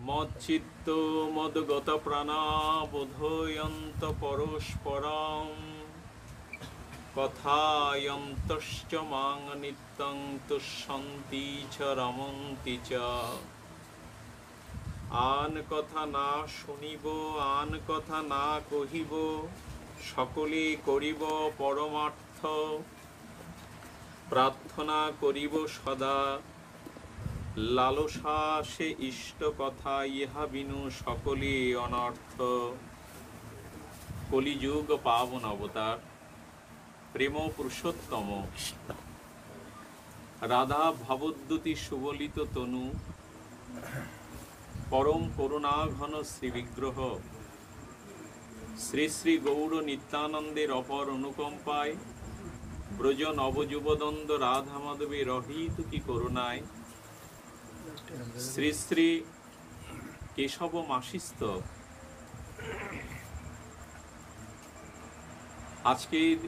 মচ্চিত্ত মদগত প্রাণা বোধয়ন্ত পরস্পরম কথায়ন্তশ্চ মাং নিত্যং তুষ্যন্তি চ রমন্তি চ। আন কথা না শুনিব, আন কথা না কহিব, সকলে করিব পরমার্থ। প্রার্থনা করিব সদা, লালসা সে ইষ্ট কথা, ইহা বিনু সকলে অনর্থ। কলিযুগ পাবন অবতার প্রেম পুরুষোত্তম রাধা ভাবদ্যুতি সুবলিত তনু, পরম করুণা ঘন শ্রী বিগ্রহ শ্রী শ্রী গৌর নিত্যানন্দের অপর অনুকম্পায় ব্রজ নবযুবদন্দ রাধা মাধবের অহিতুকি করুণায় শ্রী শ্রী কেশব মাসিস্থ আজকের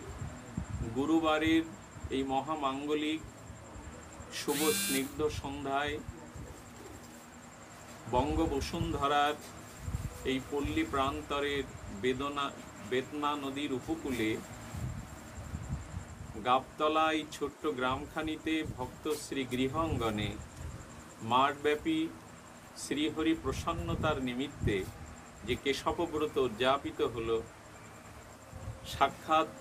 গুরুবারের এই মহামাঙ্গলিক শুভ স্নিগ্ধ সন্ধ্যায় বঙ্গবসুন্ধরার এই পল্লী প্রান্তরের বেদনা নদীর উপকূলে গাবতলা এই ছোট্ট গ্রামখানিতে ভক্ত শ্রী গৃহাঙ্গনে মাঠব্যাপী শ্রীহরি প্রসন্নতার নিমিত্তে যে কেশবব্রত উদযাপিত হল, সাক্ষাৎ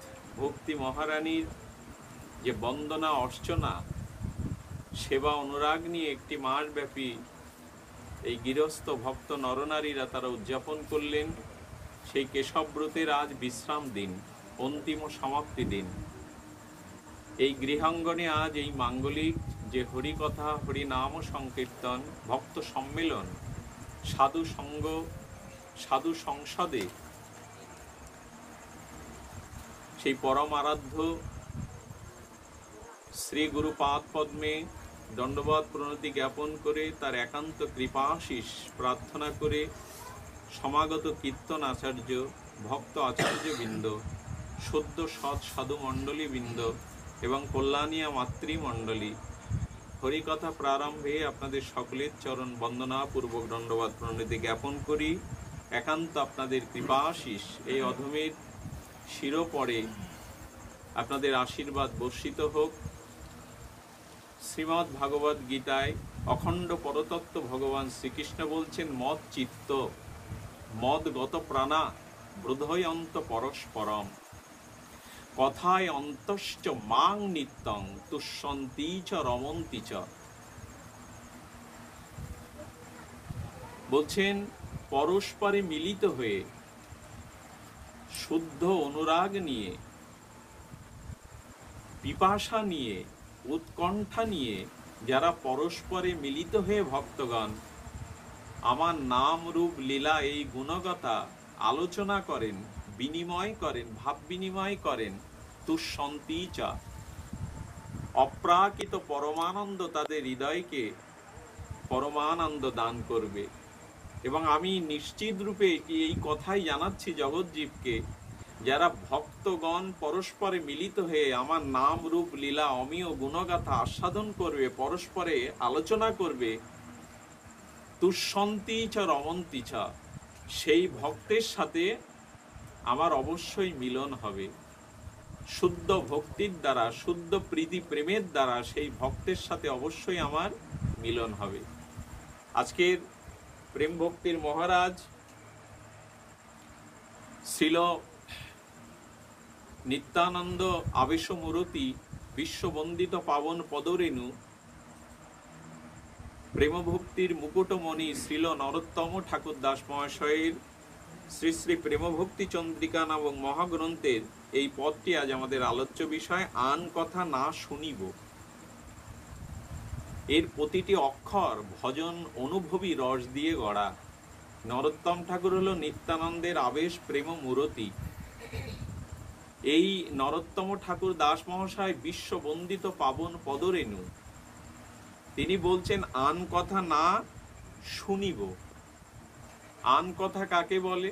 ভক্তি মহারানীর যে বন্দনা অর্চনা সেবা অনুরাগ নিয়ে একটি মাসব্যাপী এই গৃহস্থ ভক্ত নরনারীরা তারা উদযাপন করলেন। সেই কেশবব্রতের আজ বিশ্রাম দিন, অন্তিম সমাপ্তি দিন। এই গৃহাঙ্গনে আজ এই মাঙ্গলিক যে হরিকথা, হরিনাম সংকীর্তন, ভক্ত সম্মেলন, সাধু সঙ্গ, সাধু সংসদে সেই পরম আরাধ্য শ্রী গুরু পাদ পদ্মে দণ্ডবত প্রণতি জ্ঞাপন করে তার একান্ত কৃপাশিস প্রার্থনা করে সমাগত কীর্তন আচার্য, ভক্ত আচার্যবৃন্দ, সদ্য সৎ সাধু মণ্ডলীবৃন্দ এবং কল্যাণিয়া মাতৃমণ্ডলী, হরিকথা প্রারম্ভে আপনাদের সকলের চরণ বন্দনাপূর্বক দণ্ডবত প্রণতি জ্ঞাপন করি। একান্ত আপনাদের কৃপাশিস এই অধমের শিরোপরে আপনাদের আশীর্বাদ বর্ষিত হোক। শ্রীমদ্ ভাগবত গীতায় অখণ্ড পরতত্ত্ব ভগবান শ্রীকৃষ্ণ বলছেন, মদ চিত্ত মদগত প্রাণা বোধয়ন্ত পরস্পরম কথায় অন্তশ্চ মাং নিত্যং তুষ্যন্তি চ রমন্তি চ। বলছেন পরস্পরে মিলিত হয়ে শুদ্ধ অনুরাগ নিয়ে, পিপাসা নিয়ে, উৎকণ্ঠা নিয়ে যারা পরস্পরে মিলিত হয়ে ভক্তগণ আমার নাম রূপ লীলা এই গুণগতা আলোচনা করেন, বিনিময় করেন, ভাব বিনিময় করেন, তুষ্যন্তি চ, অপ্রাকৃত পরমানন্দ তাদের হৃদয়কে পরমানন্দ দান করবে। এবং আমি নিশ্চিত রূপে এই কথাই জানাচ্ছি জগৎজীবকে, যারা ভক্তগণ পরস্পরে মিলিত হয়ে আমার নাম রূপ লীলা অমীয় গুণগাথা আস্বাদন করবে, পরস্পরে আলোচনা করবে, তুষ্যন্তি চ রমন্তি চ, সেই ভক্তের সাথে আমার অবশ্যই মিলন হবে। শুদ্ধ ভক্তির দ্বারা, শুদ্ধ প্রীতি প্রেমের দ্বারা সেই ভক্তের সাথে অবশ্যই আমার মিলন হবে। আজকের প্রেম ভক্তির মহারাজ শ্রীল নিত্যানন্দ আবেশমূরতি বিশ্ববন্দিত পাবন পদরেণু প্রেমভক্তির মুকুটমণি শ্রীল নরোত্তম ঠাকুর দাস মহাশয়ের শ্রী শ্রী প্রেমভক্তি চন্দ্রিকা নামক মহাগ্রন্থের এই পদটি আজ আমাদের আলোচ্য বিষয়। আন কথা না শুনিব, এর প্রতিটি অক্ষর ভজন অনুভবী রস দিয়ে গড়া। নরোত্তম ঠাকুর হল নিত্যানন্দের আবেশ প্রেম মূরতি। এই নরোত্তম ঠাকুর দাস মহাশয় বিশ্ববন্দিত পাবন পদরেণু, তিনি বলছেন আন কথা না শুনিব। আন কথা কাকে বলে?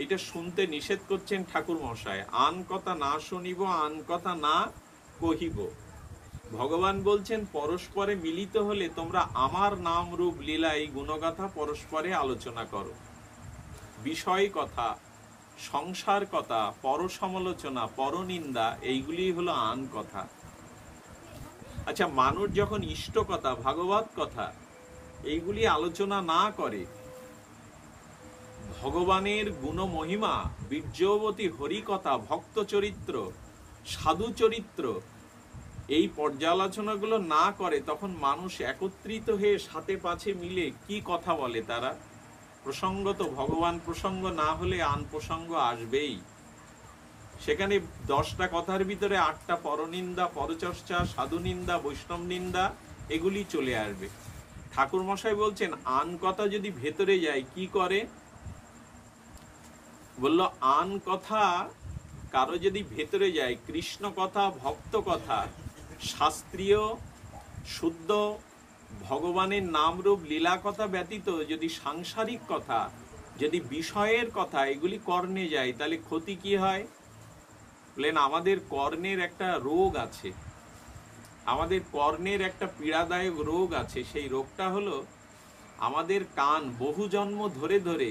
এটা শুনতে নিষেধ করছেন ঠাকুর মশাই। আন কথা না শুনিব, আন কথা না কহিব। ভগবান বলছেন পরস্পরে মিলিত হলে তোমরা আমার নাম রূপ লীলা এই গুণগাথা পরস্পরে আলোচনা করো। বিষয় কথা, সংসার কথা, পর সমালোচনা, পরনিন্দা, এইগুলি হলো আন কথা। আচ্ছা, মানুষ যখন ইষ্ট কথা, ভাগবত কথা এইগুলি আলোচনা না করে, ভগবানের গুণ মহিমা, বীর্যবতী হরিকথা, ভক্ত চরিত্র, সাধু চরিত্র, এই পর্যালোচনাগুলো না করে, তখন মানুষ একত্রিত হয়ে সাথে পাছে মিলে কি কথা বলে তারা? প্রসঙ্গত ভগবান প্রসঙ্গ না হলে আন প্রসঙ্গ আসবেই। সেখানে 10টা কথার ভিতরে 8টা পরনিন্দা, পরচর্চা, সাধু নিন্দা, বৈষ্ণব নিন্দা এগুলি চলে আসবে। ঠাকুর মশাই বলছেন আন কথা যদি ভেতরে যায় কি করে? বলল আন কথা কারো যদি ভেতরে যায়, কৃষ্ণ কথা, ভক্ত কথা, শাস্ত্রীয় শুদ্ধ ভগবানের নামরূপ লীলা কথা ব্যতীত যদি সাংসারিক কথা, যদি বিষয়ের কথা এগুলি কর্ণে যায়, তাহলে ক্ষতি কি হয়? বলেন আমাদের কর্ণের একটা রোগ আছে, আমাদের কর্ণের একটা পীড়াদায়ক রোগ আছে। সেই রোগটা হলো আমাদের কান বহু জন্ম ধরে ধরে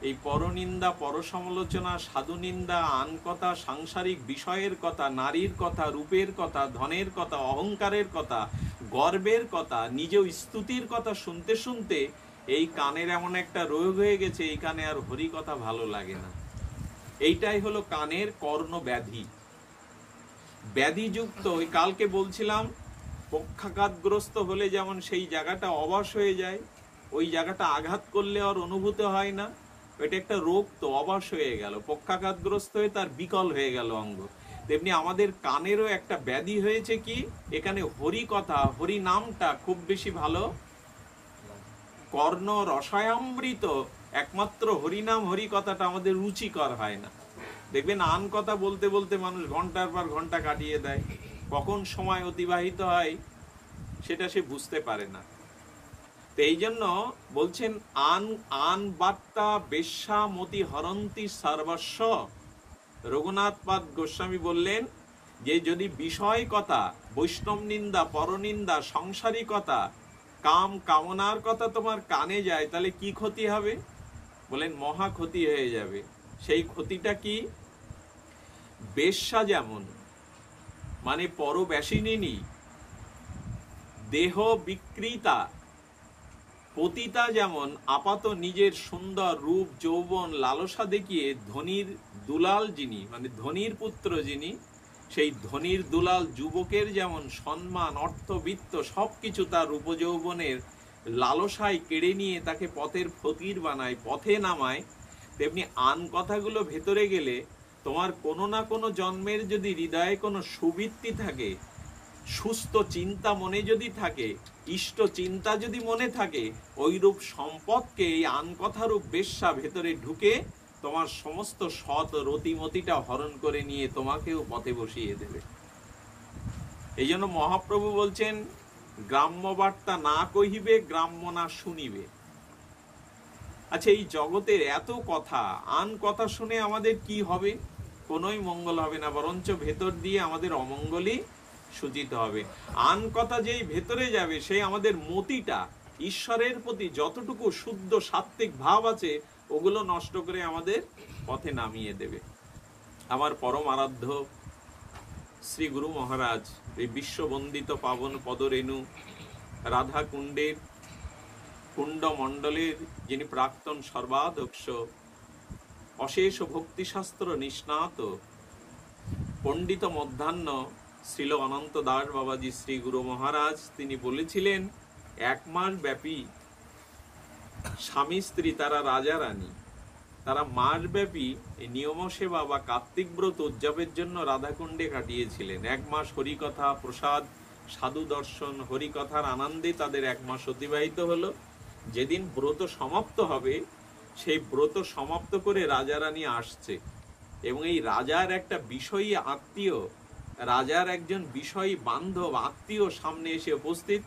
এই পরনিন্দা, পরসমালোচনা, সাধু নিন্দা, আন কথা, সাংসারিক বিষয়ের কথা, নারীর কথা, রূপের কথা, ধনের কথা, অহংকারের কথা, গর্বের কথা, নিজ স্তুতির কথা শুনতে শুনতে এই কানের এমন একটা রোগ হয়ে গেছে, এই কানে আর হরি কথা ভালো লাগে না। এইটাই হলো কানের কর্ণ ব্যাধি, ব্যাধিযুক্ত। ওই কালকে বলছিলাম পক্ষাঘাতগ্রস্ত হলে যেমন সেই জায়গাটা অবশ হয়ে যায়, ওই জায়গাটা আঘাত করলে আর অনুভূত হয় না, এটা একটা রোগ, তো অবশ হয়ে গেল, পক্ষাঘাতগ্রস্ত হয়ে তার বিকল হয়ে গেল অঙ্গ। তেমনি আমাদের কানেরও একটা ব্যাধি হয়েছে কি, এখানে হরি কথা, হরি নামটা খুব বেশি ভালো, কর্ণ রসায়মৃত, একমাত্র হরিনাম হরি কথাটা আমাদের রুচিকর হয় না। দেখবেন আন কথা বলতে বলতে মানুষ ঘন্টার পর ঘন্টা কাটিয়ে দেয়, কখন সময় অতিবাহিত হয় সেটা সে বুঝতে পারে না। তো এই জন্য বলছেন আন আন বার্তা বেশ্যা মতি হরন্তি সর্বস্ব। রঘুনাথ পাদ গোস্বামী বললেন যে যদি বিষয় কথা, বৈষ্ণব নিন্দা, পরনিন্দা, সংসারিকতা, কাম কামনার কথা তোমার কানে যায়, তাহলে কি ক্ষতি হবে? বলেন মহা ক্ষতি হয়ে যাবে। সেই ক্ষতিটা কি? বেশ্যা যেমন মানে পরবেশিনী, দেহ বিক্রিতা, পতিতা যেমন আপাত নিজের সুন্দর রূপ যৌবন লালসা দেখিয়ে ধনীর দুলাল যিনি, মানে ধনীর পুত্র যিনি, সেই ধনীর দুলাল যুবকের যেমন সম্মান, অর্থ, বিত্ত সবকিছু তার রূপ যৌবনের লালসায় কেড়ে নিয়ে তাকে পথের ফকির বানায়, পথে নামায়, তেমনি আন কথাগুলো ভেতরে গেলে তোমার কোনো না কোনো জন্মের যদি হৃদয়ে কোনো সুবৃত্তি থাকে, সুস্থ চিন্তা মনে যদি থাকে, ইষ্ট চিন্তা যদি মনে থাকে, ওই রূপ সম্পদকে এই আন কথারূপ বেশ্যা ভেতরে ঢুকে তোমার সমস্ত সৎ রতিমতিটা হরণ করে নিয়ে তোমাকেও পথে বসিয়ে দেবে। এই জন্য মহাপ্রভু বলছেন গ্রাম্য বার্তা না কহিবে, গ্রাম্য না শুনিবে। আচ্ছা, এই জগতের এত কথা, আন কথা শুনে আমাদের কি হবে? কোনোই মঙ্গল হবে না, বরঞ্চ ভেতর দিয়ে আমাদের অমঙ্গলই সূচিত হবে। আন কথা যেই ভেতরে যাবে, সেই আমাদের মতিটা ঈশ্বরের প্রতি যতটুকু শুদ্ধ সাত্ত্বিক ভাব আছে ওগুলো নষ্ট করে আমাদের পথে নামিয়ে দেবে। আমার পরম আরাধ্য শ্রী গুরু মহারাজ এই বিশ্ববন্দিত পাবন পদরেণু রাধা কুণ্ডের কুণ্ড মণ্ডলের যিনি প্রাক্তন সর্বাধ্যক্ষ, অশেষ ভক্তিশাস্ত্র নিষ্ণাত পণ্ডিত মধ্যাহ্ন শ্রীল অনন্ত দাস বাবাজি শ্রী গুরু মহারাজ, তিনি বলেছিলেন 1 মাস ব্যাপী স্বামী স্ত্রী তারা রাজা রানী, তারা মাসব্যাপী এই নিয়ম সেবা বা কার্তিক ব্রত উদযাপনের জন্য রাধাকুণ্ডে কাটিয়েছিলেন। 1 মাস হরিকথা, প্রসাদ, সাধু দর্শন, হরিকথার আনন্দে তাদের 1 মাস অতিবাহিত হলো। যেদিন ব্রত সমাপ্ত হবে, সেই ব্রত সমাপ্ত করে রাজা রানী আসছে, এবং এই রাজার একটা বিষয়ী আত্মীয়, রাজার একজন বিষয়ী বান্ধব আত্মীয় সামনে এসে উপস্থিত।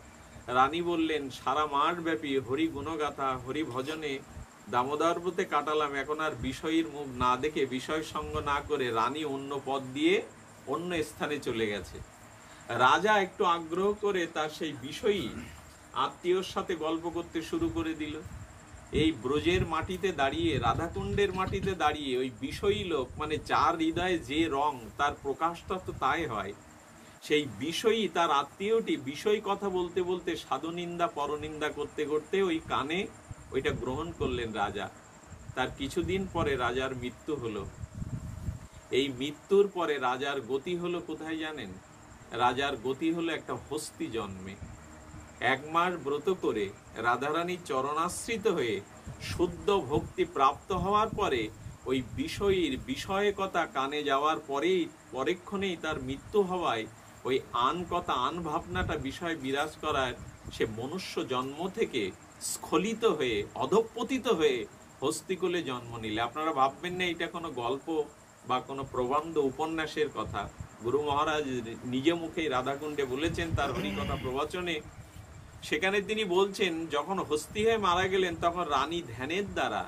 রানী বললেন সারা মাস ব্যাপী হরি গুণগাথা, হরি ভজনে দামোদর ব্রতে কাটালাম, এখন আর বিষয়ীর মুখ না দেখে, বিষয় সঙ্গ না করে রানী অন্য পথ দিয়ে অন্য স্থানে চলে গেছে। রাজা একটু আগ্রহ করে তার সেই বিষয়ী আত্মীয়র সাথে গল্প করতে শুরু করে দিল। এই ব্রজের মাটিতে দাঁড়িয়ে, রাধাকুণ্ডের মাটিতে দাঁড়িয়ে ওই বিষয়ী লোক, মানে যার হৃদয়ে যে রং, তার প্রকাশটা তো তাই হয়। সেই বিষয়ী তার আত্মীয়টি বিষয় কথা বলতে বলতে সাধু নিন্দা পরনিন্দা করতে করতে ওই কানে ওইটা গ্রহণ করলেন রাজা। তার কিছুদিন পরে রাজার মৃত্যু হলো। এই মৃত্যুর পরে রাজার গতি হলো কোথায় জানেন? রাজার গতি হলো একটা হস্তি জন্মে। 1 মাস ব্রত করে রাধারানীর চরণাশ্রিত হয়ে শুদ্ধ ভক্তি প্রাপ্ত হওয়ার পরে ওই বিষয়ীর বিষয়কতা কানে যাওয়ার পরেই পরেক্ষণেই তার মৃত্যু হওয়ায় ওই আন কথা আন ভাবনাটা বিষয় বিরাজ করার সে মনুষ্য জন্ম থেকে স্খলিত হয়ে অধঃপতিত হয়ে হস্তিকুলে জন্ম নিলে। আপনারা ভাববেন না এটা কোনো গল্প বা কোনো প্রবন্ধ উপন্যাসের কথা। গুরু মহারাজ নিজে মুখেই রাধাকুণ্ডে বলেছেন তার হরিকথা প্রবচনে। সেখানে তিনি বলছেন, যখন হস্তি হয়ে মারা গেলেন তখন রানী ধ্যানের দ্বারা,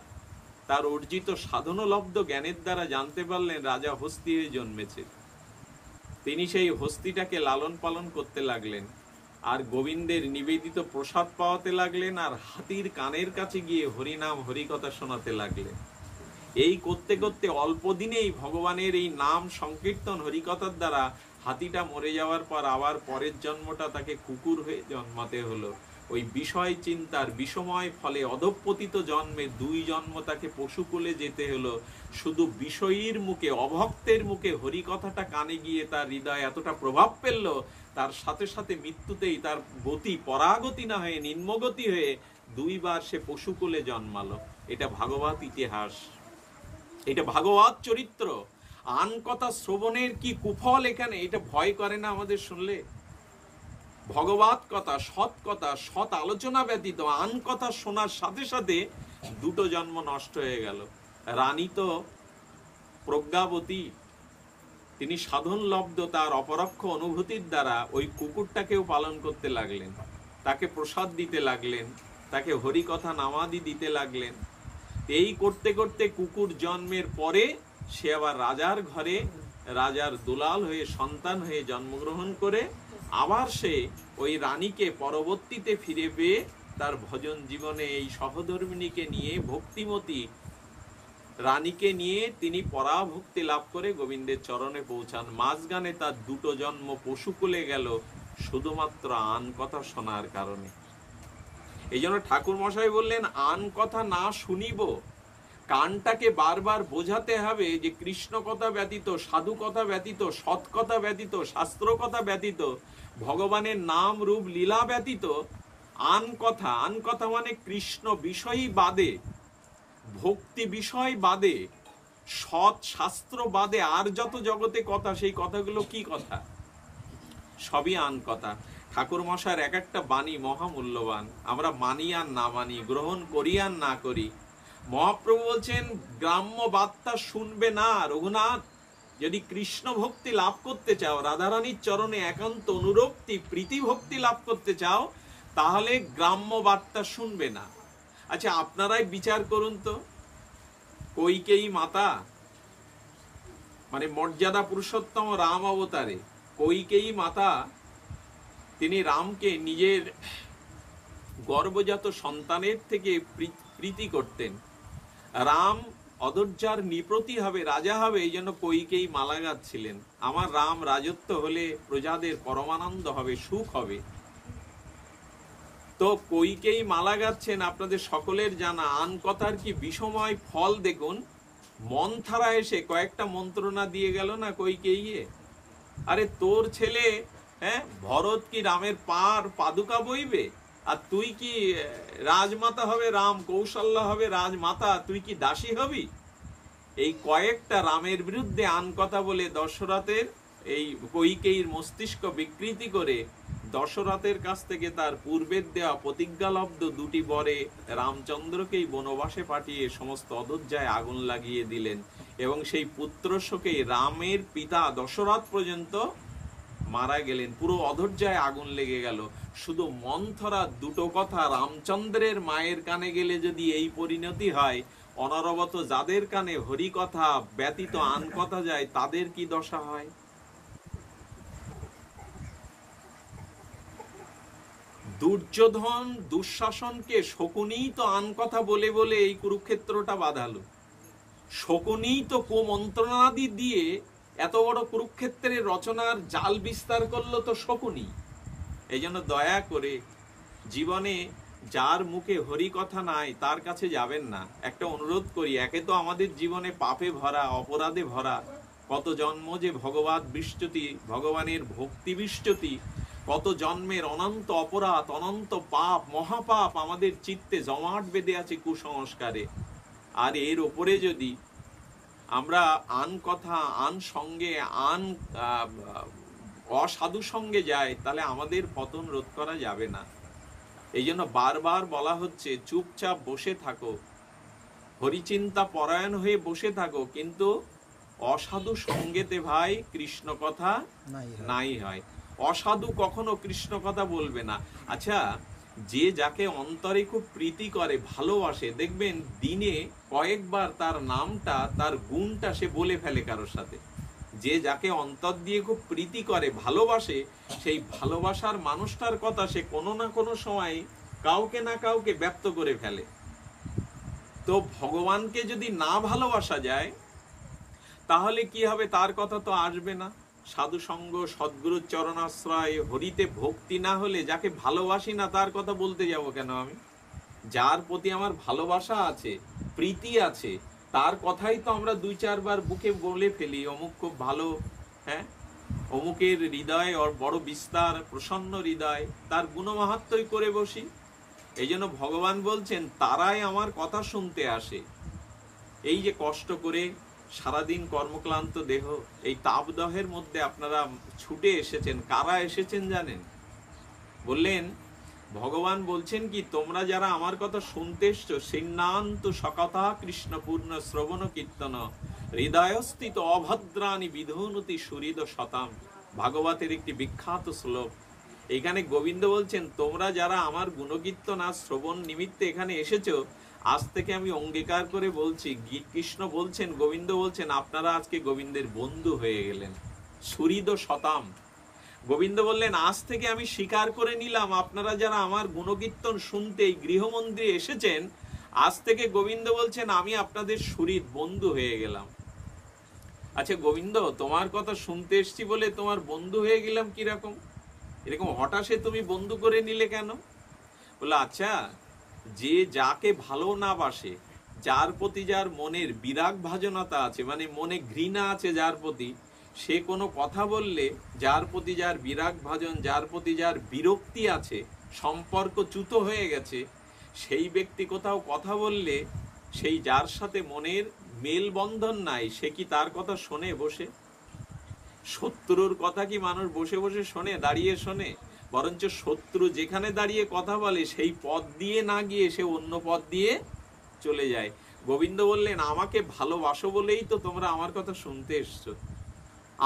তার অর্জিত সাধনলব্ধ জ্ঞানের দ্বারা জানতে পারলেন রাজা হস্তি হয়ে জন্মেছে। তিনি সেই হস্তিটাকে লালন পালন করতে লাগলেন, আর গোবিন্দের নিবেদিত প্রসাদ পাওয়াতে লাগলেন, আর হাতির কানের কাছে গিয়ে হরিনাম হরিকথা শোনাতে লাগলেন। এই করতে করতে অল্প দিনেই ভগবানের এই নাম সংকীর্তন হরিকথার দ্বারা হাতিটা মরে যাওয়ার পর আবার পরের জন্মটা তাকে কুকুর হয়ে জন্মাতে হলো। ওই বিষয় চিন্তার বিষময় ফলে অধঃপতিত জন্মে 2 জন্ম তাকে পশুকুলে যেতে হলো। শুধু বিষয়ীর মুখে, অভক্তের মুখে হরিকথাটা কানে গিয়ে তার হৃদয় এতটা প্রভাব ফেলল, তার সাথে সাথে মৃত্যুতেই তার গতি পরাগতি না হয়ে নিম্নগতি হয়ে 2 বার সে পশুকুলে জন্মালো। এটা ভাগবত ইতিহাস, এটা ভাগবত চরিত্র। আন কথা শ্রবণের কি কুফল এখানে, এটা ভয় করে না আমাদের শুনলে? ভগবত কথা, সৎ আলোচনা ব্যতীত আন কথা শোনার সাথে সাথে 2টো জন্ম নষ্ট হয়ে গেল। রানী তো প্রজ্ঞাবতী, তিনি সাধন লব্ধ তার অপরোক্ষ অনুভূতির দ্বারা ওই কুকুরটাকেও পালন করতে লাগলেন, তাকে প্রসাদ দিতে লাগলেন, তাকে হরিকথা নামাদি দিতে লাগলেন। এই করতে করতে কুকুর জন্মের পরে সে আবার রাজার ঘরে রাজার দুলাল হয়ে সন্তান হয়ে জন্মগ্রহণ করে আবার সে ওই রানীকে পরবর্তীতে ফিরে পেয়ে তার ভজন জীবনে এই সহধর্মিণীকে নিয়ে, ভক্তিমতী রানীকে নিয়ে তিনি পরাভক্তি লাভ করে গোবিন্দের চরণে পৌঁছান। মাঝখানে তার 2টো জন্ম পশুকুলে গেল শুধুমাত্র আন কথা শোনার কারণে। এই জন্য ঠাকুর মশাই বললেন, আন কথা না শুনিব, কানটাকে বারবার বোঝাতে হবে যে কৃষ্ণ কথা ব্যতীত, সাধু কথা ব্যতীত, সৎ কথা ব্যতীত, শাস্ত্র কথা ব্যতীত, ভগবানের নাম রূপ লীলা ব্যতীত আন কথা মানে কৃষ্ণ বিষয়ী বাদে, ভক্তি বিষয় বাদে, সৎ শাস্ত্র বাদে আর যত জগতে কথা, সেই কথাগুলো কি কথা? সবই আন কথা। ঠাকুর মশাইয়ের এক একটা বাণী মহামূল্যবান, আমরা মানি আর না মানি, গ্রহণ করি আর না করি। মহাপ্রভু বলছেন, গ্রাম্য বার্তা শুনবে না রঘুনাথ। যদি কৃষ্ণ ভক্তি লাভ করতে চাও, রাধারানীর চরণে একান্ত অনুরক্তি প্রীতি ভক্তি লাভ করতে চাও, তাহলে গ্রাম্য বার্তা শুনবে না। আচ্ছা, আপনারাই বিচার করুন তো, কৈকেয়ী মাতা, মানে মর্যাদা পুরুষোত্তম রাম অবতারে কৈকেয়ী মাতা, তিনি রামকে নিজের গর্ভজাত সন্তানের থেকে প্রীতি করতেন। রাম অধৈর্যার নিপতি হবে, রাজা হবে, এই জন্য কৈকেয়ী মালা গাচ্ছিলেন, আমার রাম রাজত্ব হলে প্রজাদের পরমানন্দ হবে, সুখ হবে। তো কৈকেয়ী মালা গাচ্ছেন, আপনাদের সকলের জানা। আন কথার কি বিষময় ফল দেখুন। মন্থরা এসে কয়েকটা মন্ত্রণা দিয়ে গেল না কৈকেয়ী, আরে তোর ছেলে ভরত কি রামের পাদুকা বইবে, আর তুই কি রাজমাতা হবে, রাম কৌশল্যা হবে রাজমাতা, তুই কি দাসী হবি? এই কয়েকটা রামের বিরুদ্ধে আন কথা বলে দশরথের এই কৈকেয়ীর মস্তিষ্ক বিকৃতি করে দশরথের কাছ থেকে তার পূর্বের দেওয়া প্রতিজ্ঞালব্ধ 2টি বরে রামচন্দ্রকেই বনবাসে পাঠিয়ে সমস্ত অযোধ্যায় আগুন লাগিয়ে দিলেন। এবং সেই পুত্র শোকেই রামের পিতা দশরথ পর্যন্ত মারা গেলেন, পুরো অযোধ্যায় আগুন লেগে গেল। শুধু মন্থরা 2টো কথা রামচন্দ্রের মায়ের কানে গেলে যদি এই পরিণতি হয়, অনবরত যাদের কানে হরি কথা ব্যতীত আন কথা যায়, তাদের কি দশা হয়? দুর্যোধন দুঃশাসনকে শকুনি তো আন কথা বলে বলে এই কুরুক্ষেত্রটা বাঁধালো, শকুনি তো কুমন্ত্রণাদি দিয়ে এত বড় কুরুক্ষেত্রের রচনার জাল বিস্তার করলো তো শকুনি। এই জন্য দয়া করে জীবনে যার মুখে হরি কথা নাই তার কাছে যাবেন না। একটা অনুরোধ করি, একে তো আমাদের জীবনে পাপে ভরা, অপরাধে ভরা, কত জন্ম যে ভগবত বিষ্টতি, ভগবানের ভক্তি বিষ্টতি, কত জন্মের অনন্ত অপরাধ, অনন্ত পাপ, মহাপাপ আমাদের চিত্তে জমাট বেঁধে আছে কুসংস্কারে। আর এর ওপরে যদি আমরা আন কথা, আন সঙ্গে, আন অসাধু সঙ্গে যাই, তাহলে আমাদের পতন রোধ করা যাবে না। এই জন্য বারবার বলা হচ্ছে চুপচাপ বসে থাকো, হরিচিন্তা পরায়ণ হয়ে বসে থাকো, কিন্তু অসাধু সঙ্গেতে ভাই কৃষ্ণ কথা নাই হয়। অসাধু কখনো কৃষ্ণ কথা বলবে না। আচ্ছা, যে যাকে অন্তরে খুব প্রীতি করে, ভালোবাসে, দেখবেন দিনে কয়েকবার তার নামটা, তার গুণটা সে বলে ফেলে কারোর সাথে। যে যাকে অন্তর দিয়ে খুব প্রীতি করে, ভালোবাসে, সেই ভালোবাসার মানুষটার কথা সে কোনো না কোনো সময় কাউকে না কাউকে ব্যক্ত করে ফেলে। তো ভগবানকে যদি না ভালোবাসা যায় তাহলে কি হবে? তার কথা তো আসবে না। সাধু সঙ্গ, সদ্গুরুর চরণাশ্রয়, হরিতে ভক্তি না হলে, যাকে ভালোবাসি না তার কথা বলতে যাব কেন আমি? যার প্রতি আমার ভালোবাসা আছে, প্রীতি আছে, তার কথাই তো আমরা দুই চারবার বুকে বলে ফেলি, অমুক খুব ভালো, হ্যাঁ, অমুকের হৃদয় ওর বড় বিস্তার, প্রসন্ন হৃদয়, তার গুণমাহাত্ম্যই করে বসি। এই জন্য ভগবান বলছেন তারাই আমার কথা শুনতে আসে। এই যে কষ্ট করে সারাদিন কর্মক্লান্ত দেহ, এই তাপদহের মধ্যে আপনারা ছুটে এসেছেন। কারা এসেছেন জানেন? বললেন, ভগবান বলছেন কি, তোমরা যারা আমার কথা শুনতে এসছো, সিন্নান্ত সকথা কৃষ্ণপূর্ণ শ্রবণ কীর্তন হৃদয়স্থিত অভদ্রাণী বিধুনতি সুহৃদ শতাম। ভাগবতের একটি বিখ্যাত শ্লোক। এখানে গোবিন্দ বলছেন, তোমরা যারা আমার গুণকীর্তন আর শ্রবণ নিমিত্তে এখানে এসেছো, আজ থেকে আমি অঙ্গীকার করে বলছি, কৃষ্ণ বলছেন, গোবিন্দ বলছেন, আপনারা আজকে গোবিন্দের বন্ধু হয়ে গেলেন। সুহৃদ শতাম। গোবিন্দ বললেন, আজ থেকে আমি স্বীকার করে নিলাম, আপনারা যারা আমার গুণকীর্তন শুনতে এই গৃহমন্দিরে এসেছেন, আজ থেকে গোবিন্দ বলছেন আমি আপনাদের সুহৃদ, বন্ধু হয়ে গেলাম। আচ্ছা গোবিন্দ, তোমার কথা শুনতে এসছি বলে তোমার বন্ধু হয়ে গেলাম কিরকম? এরকম হঠাৎ তুমি বন্ধু করে নিলে কেন? বলে, আচ্ছা, যে যাকে ভালো না বাসে, যার প্রতি যার মনের বিরাগ ভাজনতা আছে, মানে মনে ঘৃণা আছে যার প্রতি, সে কোনো কথা বললে, যার প্রতি যার বিরাগ ভাজন, যার প্রতি যার বিরক্তি আছে, সম্পর্ক চ্যুত হয়ে গেছে, সেই ব্যক্তি কোথাও কথা বললে, সেই যার সাথে মনের মেলবন্ধন নাই, সে কি তার কথা শোনে বসে? শত্রুর কথা কি মানুষ বসে বসে শোনে, দাঁড়িয়ে শোনে? বরঞ্চ শত্রু যেখানে দাঁড়িয়ে কথা বলে, সেই পথ দিয়ে না গিয়ে সে অন্য পথ দিয়ে চলে যায়। গোবিন্দ বললেন, আমাকে ভালোবাসো বলেই তো তোমরা আমার কথা শুনতে এসছো।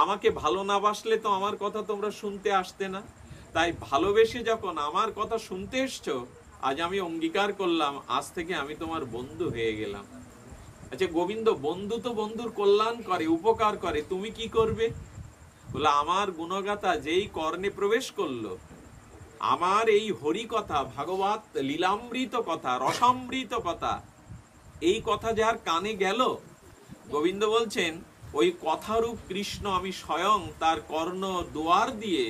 আমাকে ভালো না বাসলে তো আমার কথা তোমরা শুনতে আসতে না। তাই ভালোবেসে যখন আমার কথা শুনতে এসছো, আজ আমি অঙ্গীকার করলাম, আজ থেকে আমি তোমার বন্ধু হয়ে গেলাম। আচ্ছা গোবিন্দ, বন্ধু তো বন্ধুর কল্যাণ করে, উপকার করে, তুমি কি করবে? বলে, আমার গুণগাথা যেই কর্ণে প্রবেশ করলো, আমার এই হরি কথা, ভাগবত লীলামৃত কথা, রসামৃত কথা, এই কথা যার কানে গেল, গোবিন্দ বলছেন ওই কথারূপ কৃষ্ণ আমি স্বয়ং তার কর্ণ দুয়ার দিয়ে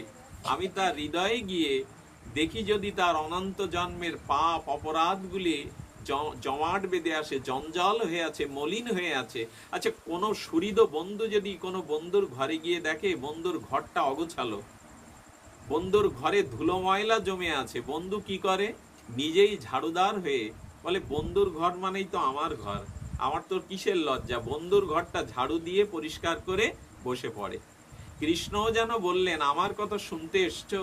আমি তার হৃদয়ে গিয়ে দেখি, যদি তার অনন্ত জন্মের পাপ অপরাধগুলি জমাট বেঁধে আসে, জঞ্জাল হয়ে আছে, মলিন হয়ে আছে। আচ্ছা, কোনো সুহৃদ বন্ধু যদি কোনো বন্ধুর ঘরে গিয়ে দেখে বন্ধুর ঘরটা অগোছালো, বন্ধুর ঘরে ধুলো ময়লা জমে আছে, বন্ধু কি করে? নিজেই ঝাড়ুদার হয়ে বলে, বন্ধুর ঘর মানেই তো আমার ঘর, আমার তোর কিসের লজ্জা? বন্ধুর ঘরটা ঝাড়ু দিয়ে পরিষ্কার করে বসে পড়ে। কৃষ্ণও যেন বললেন, আমার কথা শুনতে এসছো,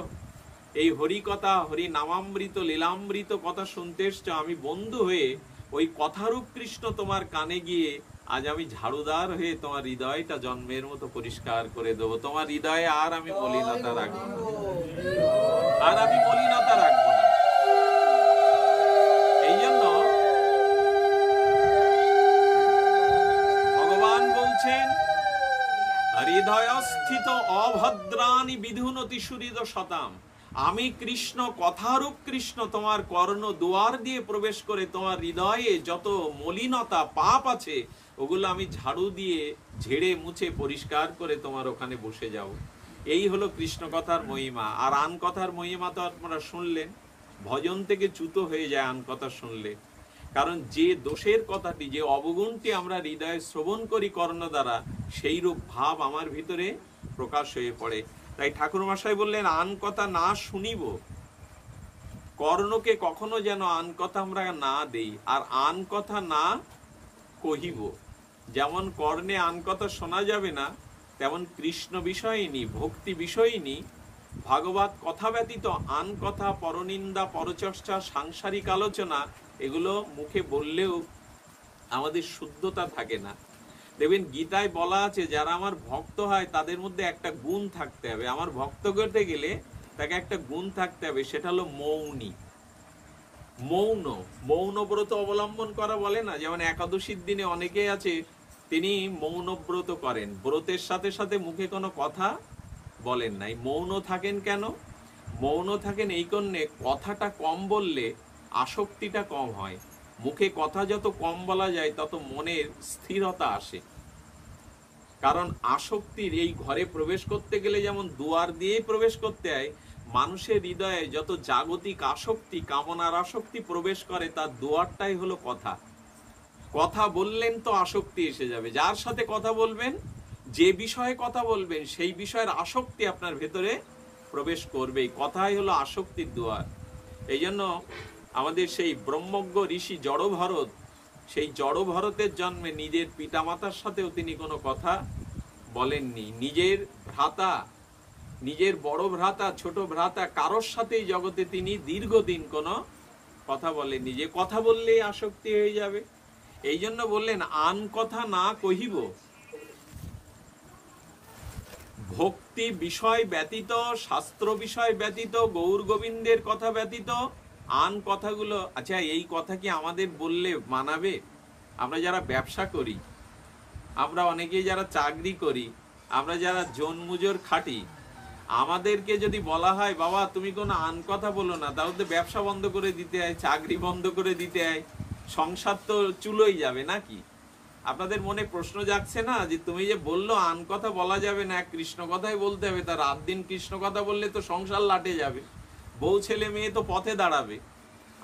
এই হরি কথা, হরি নামামৃত লীলামৃত কথা শুনতে এসছো, আমি বন্ধু হয়ে ওই কথারূপ কৃষ্ণ তোমার কানে গিয়ে আজ আমি ঝাড়ুদার হয়ে তোমার হৃদয়টা জন্মের মতো পরিষ্কার করে দেবো। তোমার হৃদয়ে আর আমি মলিনতা রাখবো না, আর আমি মলিনতা রাখবো না। এই জন্য ভগবান বলছেন, হৃদয়স্থিত অভদ্রাণী বিধুনতি সুহৃদ শতাম। আমি কৃষ্ণ, কথারূপ কৃষ্ণ তোমার কর্ণ দুয়ার দিয়ে প্রবেশ করে তোমার হৃদয়ে যত মলিনতা পাপ আছে ওগুলো আমি ঝাড়ু দিয়ে ঝেড়ে মুছে পরিষ্কার করে তোমার ওখানে বসে যাব। এই হলো কৃষ্ণ কথার মহিমা। আর আন কথার মহিমা তো আপনারা শুনলেন, ভজন থেকে চ্যুত হয়ে যায় আন কথা শুনলে। কারণ যে দোষের কথাটি, যে অবগুণটি আমরা হৃদয়ে শ্রবণ করি কর্ণ দ্বারা, সেই রূপ ভাব আমার ভিতরে প্রকাশ হয়ে পড়ে। তাই ঠাকুর মশাই বললেন আন কথা না শুনিব, কর্ণকে কখনো যেন আন কথা আমরা না দেই, আর আন কথা না কহিব। যেমন কর্ণে আন কথা শোনা যাবে না, তেমন কৃষ্ণ বিষয়িনী, ভক্তি বিষয়িনী ভাগবত কথা ব্যতীত আন কথা, পরনিন্দা, পরচর্চা, সাংসারিক আলোচনা এগুলো মুখে বললেও আমাদের শুদ্ধতা থাকে না। দেখবেন গীতায় বলা আছে যারা আমার ভক্ত হয় তাদের মধ্যে একটা গুণ থাকতে হবে। আমার ভক্ত করতে গেলে তাকে একটা গুণ থাকতে হবে, সেটা হলো মৌনী। মৌন ব্রত অবলম্বন করা বলে না, যেমন একাদশীর দিনে অনেকেই আছে তিনি মৌন ব্রত করেন, ব্রতের সাথে সাথে মুখে কোনো কথা বলেন নাই। মৌন থাকেন কেন? মৌন থাকেন এই কারণে, কথাটা কম বললে আসক্তিটা কম হয়। মুখে কথা যত কম বলা যায় তত মনের স্থিরতা আসে। কারণ আসক্তির এই ঘরে প্রবেশ করতে গেলে যেমন দুয়ার দিয়ে প্রবেশ করতে হয়, মানুষের হৃদয়ে যত জাগতিক আসক্তি, কামনার আসক্তি প্রবেশ করে তার দুয়ারটাই হলো কথা। কথা বললেন তো আসক্তি এসে যাবে। যার সাথে কথা বলবেন, যে বিষয়ে কথা বলবেন, সেই বিষয়ের আসক্তি আপনার ভেতরে প্রবেশ করবেই। কথাই হলো আসক্তির দুয়ার। এই জন্য আমাদের সেই ব্রহ্মজ্ঞ ঋষি জড়ভরত, সেই জড়ভরতের জন্মে নিজের পিতামাতার সাথেও তিনি কোনো কথা বলেননি। নিজের ভ্রাতা, নিজের বড় ভ্রাতা, ছোট ভ্রাতা, কারোর সাথেই জগতে তিনি দীর্ঘদিন কোনো কথা বলেননি, যে কথা বললেই আসক্তি হয়ে যাবে। এই জন্য বললেন আন কথা না কহিব। ভক্তি বিষয় ব্যতীত, শাস্ত্র বিষয় ব্যতীত, গৌর গোবিন্দের কথা ব্যতীত আন কথাগুলো, আচ্ছা এই কথা কি আমাদের বললে মানাবে? আমরা যারা ব্যবসা করি, আমরা অনেকেই যারা চাকরি করি, আমরা যারা জন্মুজোর খাটি, আমাদেরকে যদি বলা হয় বাবা তুমি কোনো আন কথা বলো না, তাহলে তো ব্যবসা বন্ধ করে দিতে হয়, চাকরি বন্ধ করে দিতে হয়, সংসার তো চুলোই যাবে নাকি? আপনাদের মনে প্রশ্ন জাগছে না যে তুমি যে বললো আন কথা বলা যাবে না, কৃষ্ণ কথাই বলতে হবে, তার রাত দিন কৃষ্ণ কথা বললে তো সংসার লাটে যাবে, বউ ছেলে মেয়ে তো পথে দাঁড়াবে।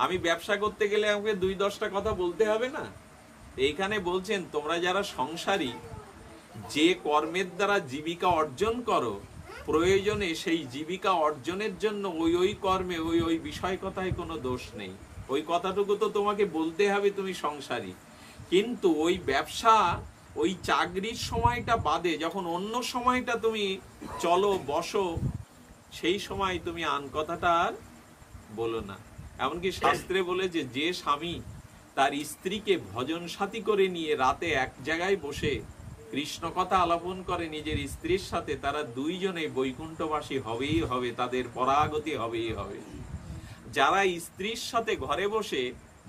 আমি ব্যবসা করতে গেলে আমাকে 2-10টা কথা বলতে হবে না? এইখানে বলছেন তোমরা যারা সংসারী, যে কর্মের দ্বারা জীবিকা অর্জন করো, প্রয়োজনে সেই জীবিকা অর্জনের জন্য ওই কর্মে ওই বিষয় কথায় কোনো দোষ নেই। ওই কথাটুকু তো তোমাকে বলতে হবে, তুমি সংসারী। কিন্তু ওই ব্যবসা, ওই চাকরির সময়টা বাদে যখন অন্য সময়টা তুমি চলো বসো, সেই সময় তুমি আন কথাটা আর বলো না। এমনকি শাস্ত্রে বলেছে যে স্বামী তার স্ত্রীকে ভজন সাথী করে নিয়ে রাতে এক জায়গায় বসে কৃষ্ণ কথা আলাপন করে নিজের স্ত্রীর সাথে, তারা দুইজনে বৈকুণ্ঠবাসী হবেই হবে, তাদের পরাগতি হবেই হবে। যারা স্ত্রীর সাথে ঘরে বসে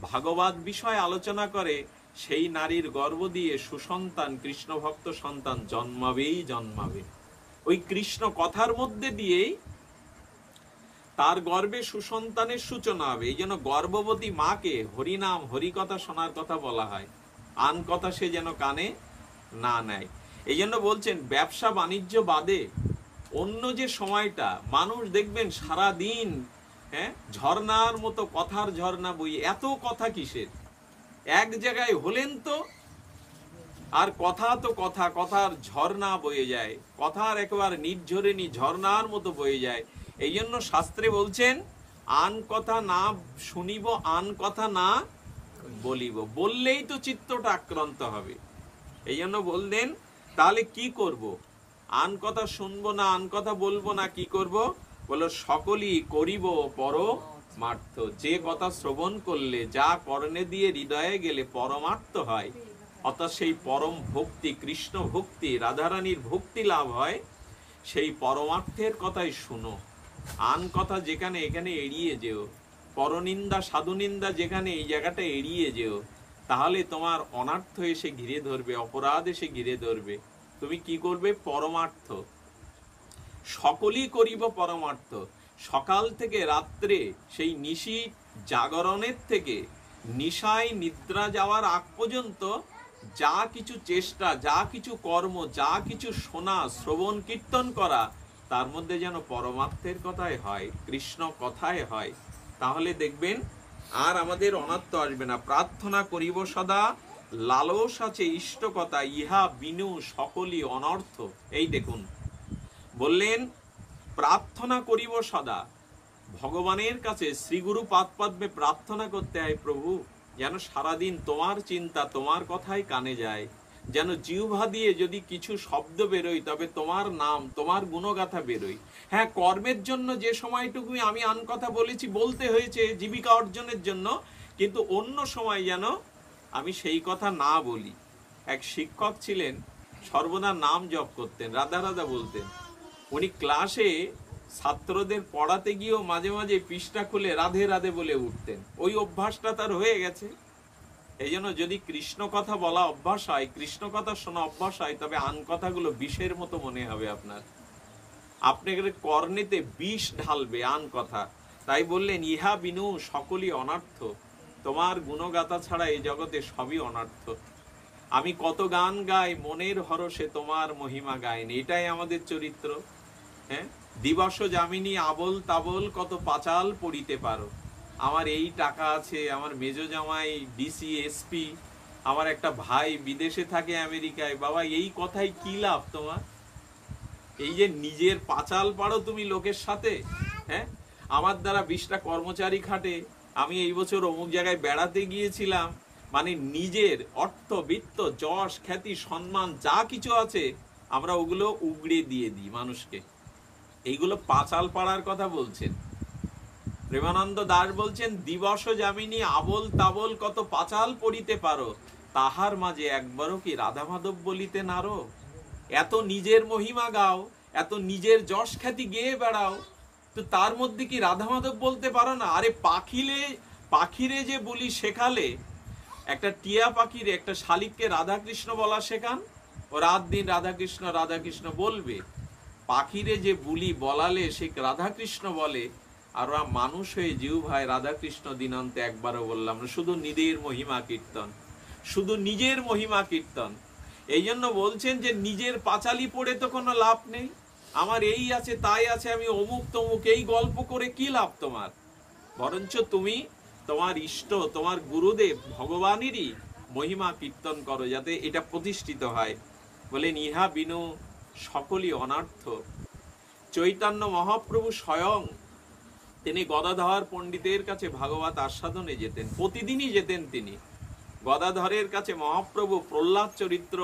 ভাগবত বিষয় আলোচনা করে, সেই নারীর গর্ভ দিয়ে সুসন্তান, কৃষ্ণ ভক্ত সন্তান জন্মাবেই জন্মাবে। ওই কৃষ্ণ কথার মধ্যে দিয়েই তার গর্ভে সুসন্তানের সূচনা হবে। এই জন্য গর্ভবতী মাকে হরিনাম, হরিকথা শোনার কথা বলা হয়, আন কথা সে যেন কানে না নেয়। এই জন্য বলছেন ব্যবসা বাণিজ্য বাদে অন্য যে সময়টা, মানুষ দেখবেন সারা দিন ঝর্ণার মতো কথার ঝর্ণা বইয়ে, এত কথা কিসের? এক জায়গায় হলেন তো আর কথা তো কথা, কথার ঝর্ণা বয়ে যায়, কথার একেবারে নির্ঝরিণী ঝর্ণার মতো বয়ে যায়। এই জন্য শাস্ত্রে বলছেন আন কথা না শুনিব, আন কথা না বলিব। বললেই তো চিত্তটা আক্রান্ত হবে। এই জন্য বললেন তাহলে কি করব? আন কথা শুনবো না, আন কথা বলবো না, কি করব? বলো সকলই করিব পরমার্থ। যে কথা শ্রবণ করলে, যা কর্ণে দিয়ে হৃদয়ে গেলে পরমার্থ হয়, অর্থাৎ সেই পরম ভক্তি, কৃষ্ণ ভক্তি, রাধারানীর ভক্তি লাভ হয়, সেই পরমার্থের কথাই শুনো। আন কথা যেখানে এখানে এড়িয়ে যেও, পরনিন্দা সাধুনিন্দা যেখানে এই জায়গাটা এড়িয়ে যেও, তাহলে তোমার অনার্থ এসে ঘিরে ধরবে, অপরাধ এসে ঘিরে ধরবে। তুমি কি করবে? পরমার্থ। সকলই করিব পরমার্থ। সকাল থেকে রাত্রে সেই নিশি জাগরণের থেকে নিশায় নিদ্রা যাওয়ার আগ পর্যন্ত যা কিছু চেষ্টা, যা কিছু কর্ম, যা কিছু শোনা, শ্রবণ কীর্তন করা, তার মধ্যে যেন পরমার্থের কথাই হয়, কৃষ্ণ কথাই হয়। তাহলে দেখবেন আর আমাদের অনর্থ আসবে না। প্রার্থনা করিব সদা, লালস আছে ইষ্ট কথা, ইহা বিনু সকলই অনর্থ। এই দেখুন, বললেন প্রার্থনা করিব সদা, ভগবানের কাছে শ্রীগুরু পাদপদ্মে প্রার্থনা করতে হয়, প্রভু যেন সারাদিন তোমার চিন্তা, তোমার কথাই কানে যায়, যেন জিহ্বা দিয়ে যদি কিছু শব্দ বেরোয় তবে তোমার নাম, তোমার গুণগাথা বেরোয়। হ্যাঁ, কর্মের জন্য যে সময়টুকু আমি আন কথা বলেছি, বলতে হয়েছে জীবিকা অর্জনের জন্য, কিন্তু অন্য সময় যেন আমি সেই কথা না বলি। এক শিক্ষক ছিলেন, সর্বদা নাম জপ করতেন, রাধা রাধা বলতেন। উনি ক্লাসে ছাত্রদের পড়াতে গিয়েও মাঝে মাঝে পৃষ্ঠা খুলে রাধে রাধে বলে উঠতেন। ওই অভ্যাসটা তার হয়ে গেছে। এই জন্য যদি কৃষ্ণ কথা বলা অভ্যাস হয়, কৃষ্ণ কথা শোনা অভ্যাস হয়, তবে আন কথাগুলো বিষের মতো মনে হবে আপনার। আপনাকে কর্ণেতে বিষ ঢালবে আন কথা। তাই বললেন ইহা বিনু সকলই অনর্থ, তোমার গুণগাথা ছাড়া এই জগতে সবই অনর্থ। আমি কত গান গাই, মনের হরষে তোমার মহিমা গাইনি, এটাই আমাদের চরিত্র। হ্যাঁ, দিবস যামিনী আবল তাবল কত পাঁচাল পড়িতে পারো, আমার এই টাকা আছে, আমার মেজো জামাই ডিসি এসপি, আমার একটা ভাই বিদেশে থাকে আমেরিকায়, বাবা এই কথাই কি লাভ তোমার? এই যে নিজের পাঁচাল পাড়ো তুমি লোকের সাথে। হ্যাঁ, আমার দ্বারা 20টা কর্মচারী খাটে, আমি এই বছর অমুক জায়গায় বেড়াতে গিয়েছিলাম, মানে নিজের অর্থ, বিত্ত, যশ, খ্যাতি, সম্মান যা কিছু আছে আমরা ওগুলো উগড়ে দিয়ে দিই মানুষকে। এইগুলো পাঁচাল পাড়ার কথা বলছেন। প্রেমানন্দ দাস বলছেন দিবস যামিনী আবল তাবল কত পাঁচাল পড়িতে পারো, তাহার মাঝে একবারও কি রাধা মাধব বলিতে নারো। এত নিজের মহিমা গাও, এত নিজের যশ খ্যাতি গেয়ে বেড়াও, তো তার মধ্যে কি রাধা মাধব বলতে পারো না? আরে পাখিরে যে বলি শেখালে, একটা টিয়া পাখিরে, একটা শালিককে রাধাকৃষ্ণ বলা শেখান, ও রাত দিন রাধাকৃষ্ণ রাধাকৃষ্ণ বলবে। পাখিরে যে বুলি বলালে সে রাধাকৃষ্ণ বলে, আর ওরা মানুষ হয়ে জিহ্বায় রাধাকৃষ্ণ দিনান্তে একবারও বললাম না। শুধু নিজের মহিমা কীর্তন, শুধু নিজের মহিমা কীর্তন। এই জন্য বলছেন যে নিজের পাঁচালি পড়ে তো কোনো লাভ নেই। আমার এই আছে তাই আছে, আমি অমুক তমুক, এই গল্প করে কি লাভ তোমার? বরঞ্চ তুমি তোমার ইষ্ট, তোমার গুরুদেব ভগবানেরই মহিমা কীর্তন করো, যাতে এটা প্রতিষ্ঠিত হয়। বলেন ইহা বিনু সকলই অনর্থ। চৈতন্য মহাপ্রভু স্বয়ং তিনি গদাধর পণ্ডিতের কাছে ভাগবত আস্বাদনে যেতেন, প্রতিদিনই যেতেন তিনি। গদাধরের কাছে মহাপ্রভু প্রহ্লাদ চরিত্র,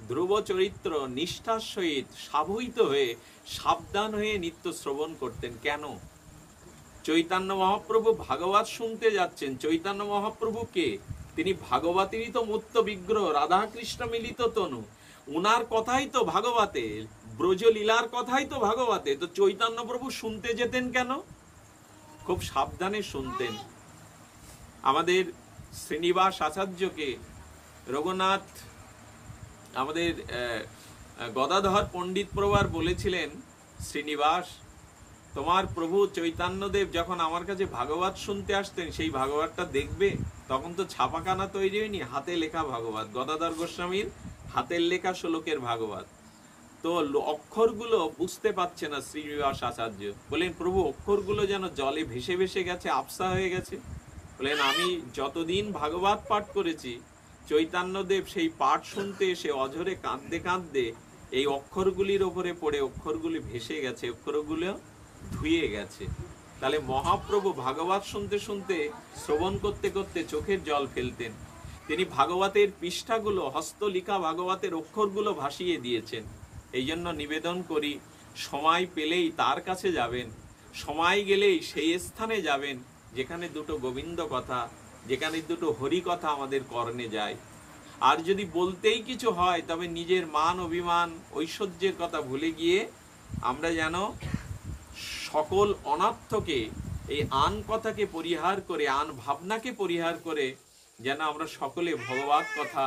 ধ্রুব চরিত্র নিষ্ঠার সহিত সাবহিত হয়ে, সাবধান হয়ে নিত্য শ্রবণ করতেন। কেন? চৈতন্য মহাপ্রভু ভাগবত শুনতে যাচ্ছেন। চৈতন্য মহাপ্রভু কে? তিনি ভাগবতেরই তো মূর্ত বিগ্রহ, রাধাকৃষ্ণ মিলিত তনু। উনার কথাই তো ভাগবতে, ব্রজলীলার কথাই তো ভাগবতে। তো চৈতন্য প্রভু শুনতে যেতেন কেন? খুব সাবধানে শুনতেন। আমাদের শ্রীনিবাস আচার্যকে রঘুনাথ, আমাদের গদাধর পণ্ডিত প্রভার বলেছিলেন, শ্রীনিবাস তোমার প্রভু চৈতন্যদেব যখন আমার কাছে ভাগবত শুনতে আসতেন, সেই ভাগবতটা দেখবে। তখন তো ছাপাখানা তৈরি হয়নি, হাতে লেখা ভাগবত, গদাধর গোস্বামীর হাতের লেখা শ্লোকের ভাগবত। তো অক্ষরগুলো বুঝতে পারছে না শ্রীনিবাস আচার্য। বলেন প্রভু অক্ষরগুলো যেন জলে ভেসে ভেসে গেছে, আবসা হয়ে গেছে। বলেন আমি যতদিন ভাগবত পাঠ করেছি, চৈতন্যদেব সেই পাঠ শুনতে এসে অঝরে কাঁদতে কাঁদতে এই অক্ষরগুলির ওপরে পড়ে অক্ষরগুলি ভেসে গেছে, অক্ষরগুলো ধুয়ে গেছে। তাহলে মহাপ্রভু ভাগবত শুনতে শুনতে, শ্রবণ করতে করতে চোখের জল ফেলতেন। তিনি ভাগবতের পৃষ্ঠাগুলো, হস্তলিখা ভাগবতের অক্ষরগুলো ভাসিয়ে দিয়েছেন। এই জন্য নিবেদন করি, সময় পেলেই তার কাছে যাবেন, সময় গেলেই সেই স্থানে যাবেন যেখানে দুটো গোবিন্দ কথা, যেখানে দুটো হরি কথা আমাদের কর্ণে যায়। আর যদি বলতেই কিছু হয়, তবে নিজের মান অভিমান ঐশ্বর্যের কথা ভুলে গিয়ে আমরা যেন সকল অনর্থকে, এই আন কথাকে পরিহার করে, আন ভাবনাকে পরিহার করে যেন আমরা সকলে ভগবত কথা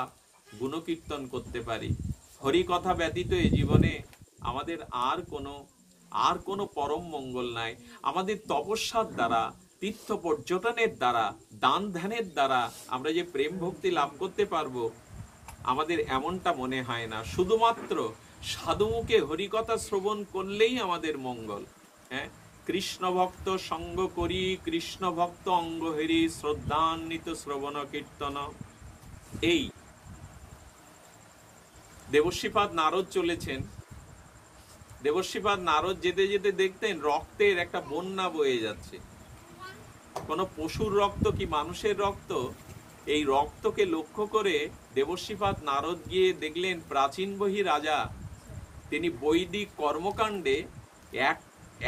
গুণকীর্তন করতে পারি। হরি কথা ব্যতীত এই জীবনে আমাদের আর কোনো আর কোনো পরম মঙ্গল নাই। আমাদের তপস্যার দ্বারা, তীর্থ পর্যটনের দ্বারা, দান ধ্যানের দ্বারা আমরা যে প্রেম ভক্তি লাভ করতে পারবো, আমাদের এমনটা মনে হয় না। শুধুমাত্র সাধুমুখে হরিকথা শ্রবণ করলেই আমাদের মঙ্গল। হ্যাঁ, কৃষ্ণ ভক্ত সঙ্গ করি, কৃষ্ণ ভক্ত অঙ্গ হেরি, শ্রদ্ধান্বিত শ্রবণ কীর্তন। এই দেবশ্রীপাদ নারদ চলেছেন। দেবশ্রীপাদ নারদ যেতে যেতে দেখতেন রক্তের একটা বন্যা বয়ে যাচ্ছে। কোন পশুর রক্ত কি মানুষের রক্ত? এই রক্তকে লক্ষ্য করে দেবশ্রীপাদ নারদ গিয়ে দেখলেন প্রাচীন বহি রাজা, তিনি বৈদিক কর্মকাণ্ডে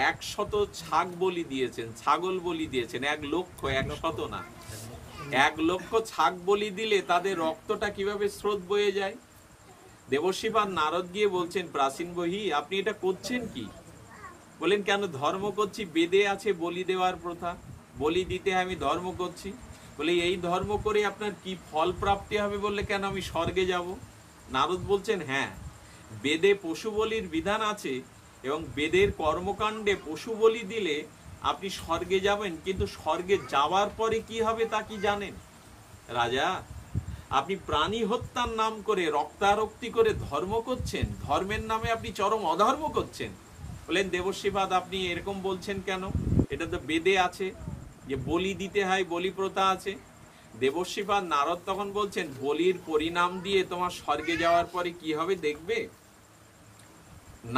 100 ছাগ বলি দিয়েছেন, ছাগল বলি দিয়েছেন। 1 লক্ষ, 100 না, 1 লক্ষ ছাগ বলি দিলে তাদের রক্তটা কিভাবে স্রোত বয়ে যায়। দেবশ্রীপাদ নারদ গিয়ে বলছেন, প্রাচীন বহি আপনি এটা করছেন কি? বলেন, কেন? ধর্ম করছি, বেদে আছে বলি দেওয়ার প্রথা, বলি দিতে আমি ধর্ম করছি। বলে, এই ধর্ম করে আপনার কি ফল প্রাপ্তি হবে? বললে, কেন আমি স্বর্গে যাব? নারদ বলছেন, হ্যাঁ, বেদে পশু বলির বিধান আছে এবং বেদের কর্মকাণ্ডে পশু বলি দিলে আপনি স্বর্গে যাবেন, কিন্তু স্বর্গে যাওয়ার পরে কি হবে তা কি জানেন? রাজা, আপনি প্রাণী হত্যার নাম করে, রক্তারক্তি করে ধর্ম করছেন, ধর্মের নামে আপনি চরম অধর্ম করছেন। বলেন, দেবশ্রীপাদ আপনি এরকম বলছেন কেন? এটা তো বেদে আছে যে বলি দিতে হয়, বলি প্রথা আছে। দেবশ্রীপাদ নারদ তখন বলছেন, বলির পরিণাম দিয়ে তোমার স্বর্গে যাওয়ার পরে কি হবে দেখবে।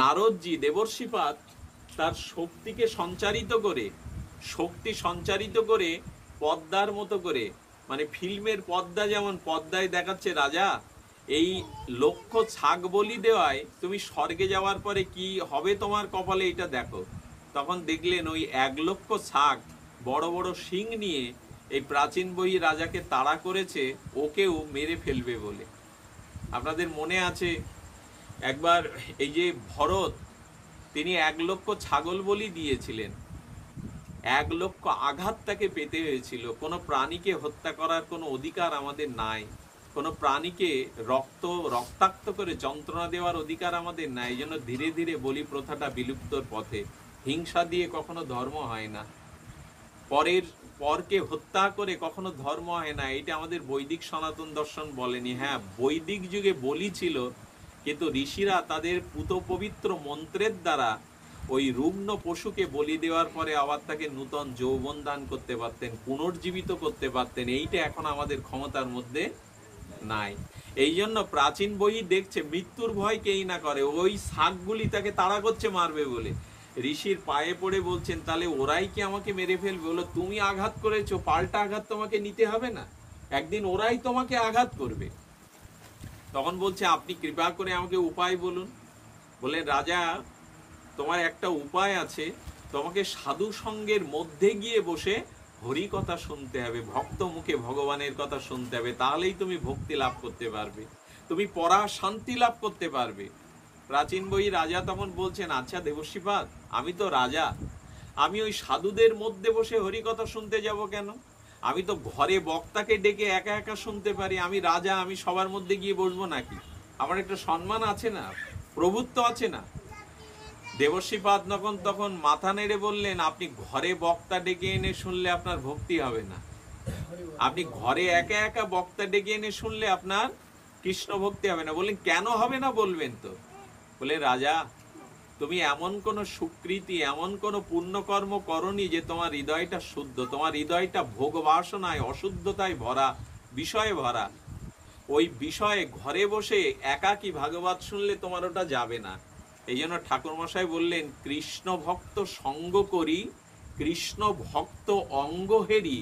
নারদজি, দেবশ্রীপাদ তার শক্তিকে সঞ্চারিত করে, শক্তি সঞ্চারিত করে পদ্মার মতো করে, মানে ফিল্মের পদ্মা যেমন পদ্মায় দেখাচ্ছে, রাজা এই লক্ষ ছাগ বলি দেওয়ায় তুমি স্বর্গে যাওয়ার পরে কি হবে তোমার কপালে, এটা দেখো। তখন দেখলেন ওই 1 লক্ষ ছাগ বড় বড় শিং নিয়ে এই প্রাচীন বহি রাজাকে তাড়া করেছে, ওকেও মেরে ফেলবে বলে। আপনাদের মনে আছে একবার এই যে ভরত, তিনি 1 লক্ষ ছাগল বলি দিয়েছিলেন, 1 লক্ষ আঘাত তাকে পেতে হয়েছিল। কোনো প্রাণীকে হত্যা করার কোনো অধিকার আমাদের নাই, কোনো প্রাণীকে রক্তাক্ত করে যন্ত্রণা দেওয়ার অধিকার আমাদের নাই। এই জন্য ধীরে ধীরে বলি প্রথাটা বিলুপ্তর পথে। হিংসা দিয়ে কখনো ধর্ম হয় না, পরকে হত্যা করে কখনো ধর্ম হয় না, এটা আমাদের বৈদিক সনাতন দর্শন বলেনি। হ্যাঁ, বৈদিক যুগে বলি ছিল, কিন্তু ঋষিরা তাদের পুত পবিত্র মন্ত্রের দ্বারা ওই রুগ্ন পশুকে বলি দেওয়ার পরে আবার তাকে নূতন যৌবন দান করতে পারতেন, পুনর্জীবিত করতে পারতেন। এইটা এখন আমাদের ক্ষমতার মধ্যে নাই। এই জন্য প্রাচীন বই দেখছে মৃত্যুর ভয় কেই না করে, ওই শাকগুলি তাকে তাড়া করছে মারবে বলে। ঋষির পায়ে পড়ে বলছেন, তাহলে ওরাই কি আমাকে মেরে ফেলবে? বলো, তুমি আঘাত করেছো, পাল্টা আঘাত তোমাকে নিতে হবে না, একদিন ওরাই তোমাকে আঘাত করবে। তখন বলছে, আপনি কৃপা করে আমাকে উপায় বলুন। বলে, রাজা তোমার একটা উপায় আছে, তোমাকে সাধু সঙ্গের মধ্যে গিয়ে বসে হরি কথা শুনতে হবে, ভক্ত মুখে ভগবানের কথা শুনতে হবে, তাহলেই তুমি ভক্তি লাভ করতে পারবে, তুমি পরা শান্তি লাভ করতে পারবে। প্রাচীন বই রাজা তখন বলছেন, আচ্ছা দেবশ্রীপাদ, আমি তো রাজা, আমি ওই সাধুদের মধ্যে বসে হরি কথা শুনতে যাব কেন? আমি তো ঘরে বক্তাকে ডেকে একা একা শুনতে পারি। আমি রাজা, আমি সবার মধ্যে গিয়ে বসবো নাকি? আমার একটা সম্মান আছে না, প্রভুত্ব আছে না? দেবশ্রীপাদ তখন মাথা নেড়ে বললেন, আপনি ঘরে বক্তা ডেকে এনে শুনলে আপনার ভক্তি হবে না, আপনি ঘরে একা একা বক্তা ডেকে এনে শুনলে আপনার কৃষ্ণ ভক্তি হবে না। বললেন, কেন হবে না বলবেন তো? বলে, রাজা তুমি এমন কোন সুকৃতি, এমন কোন পুণ্যকর্ম করনি যে তোমার হৃদয়টা শুদ্ধ, তোমার হৃদয়টা ভোগ বাসনায় অশুদ্ধতায় ভরা, বিষয়ে ভরা। ওই বিষয়ে ঘরে বসে একাকী ভাগবত শুনলে তোমার ওটা যাবে না। এই জন্য ঠাকুর মশাই বললেন, কৃষ্ণ ভক্ত সঙ্গ করি, কৃষ্ণ ভক্ত অঙ্গ হেরি,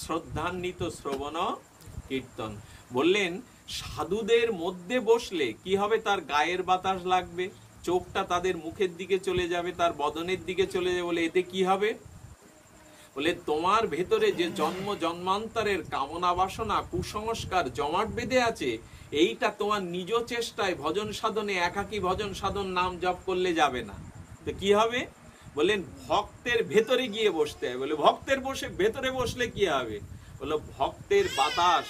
শ্রদ্ধান্বিত শ্রবণ কীর্তন। বললেন, সাধুদের মধ্যে বসলে কি হবে? তার গায়ের বাতাস লাগবে, চোখটা তাদের মুখের দিকে চলে যাবে, তার বদনের দিকে চলে যাবে। বলে, এতে কি হবে? বলে, তোমার ভেতরে যে জন্ম জন্মান্তরের কামনা বাসনা কুসংস্কার জমাট বেঁধে আছে, এইটা তোমার নিজ চেষ্টায় ভজন সাধনে, একাকী ভজন সাধন নাম জপ করলে যাবে না। তো কি হবে? বললেন, ভক্তের ভেতরে গিয়ে বসতে হবে। বলে, ভক্তের ভেতরে বসলে কি হবে? বললো, ভক্তের বাতাস,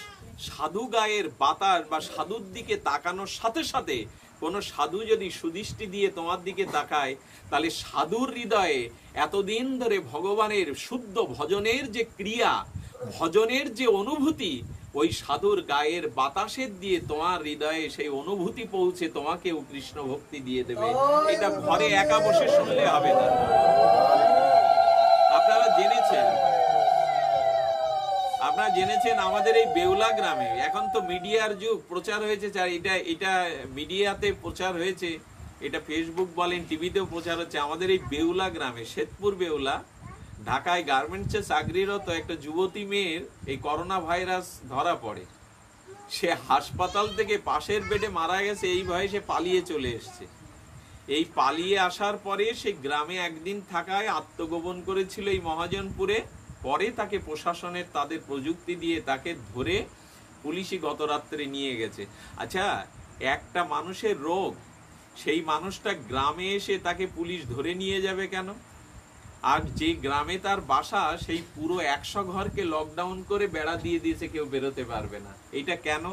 সাধু গায়ের বাতাস বা সাধুর দিকে তাকানোর সাথে সাথে কোনো সাধু যদি সুদৃষ্টি দিয়ে তোমার দিকে তাকায়, তাহলে সাধুর হৃদয়ে এতদিন ধরে ভগবানের শুদ্ধ ভজনের যে ক্রিয়া, ভজনের যে অনুভূতি, ওই সাধুর গায়ের বাতাসের দিয়ে তোমার হৃদয়ে সেই অনুভূতি পৌঁছে তোমাকেও কৃষ্ণ ভক্তি দিয়ে দেবে। এটা ঘরে একা বসে শুনলে হবে না। আপনারা জেনেছেন আমাদের এই বেউলা গ্রামে, এখন তো মিডিয়ার যুগ, প্রচার হয়েছে, এটা মিডিয়াতে প্রচার হয়েছে, এটা ফেসবুক বলেন, টিভিতেও প্রচার হচ্ছে। আমাদের এই বেউলা গ্রামে, শ্বেতপুর বেউলা, ঢাকায় গার্মেন্টসে চাকরিরত একটা যুবতী মেয়ের এই করোনা ভাইরাস ধরা পড়ে। সে হাসপাতাল থেকে পাশের বেডে মারা গেছে, এই ভয়ে সে পালিয়ে চলে এসছে। এই পালিয়ে আসার পরে সে গ্রামে একদিন থাকায় আত্মগোপন করেছিল এই মহাজনপুরে। পরে তাকে প্রশাসনের তাদের প্রযুক্তি দিয়ে তাকে ধরে পুলিশই গত রাত্রে নিয়ে গেছে। আচ্ছা, একটা মানুষের রোগ, সেই মানুষটা গ্রামে এসে তাকে পুলিশ ধরে নিয়ে যাবে কেন? আর যে গ্রামে তার বাসা, সেই পুরো 100 ঘরকে লকডাউন করে বেড়া দিয়ে দিয়েছে, কেউ বেরোতে পারবে না। এটা কেন?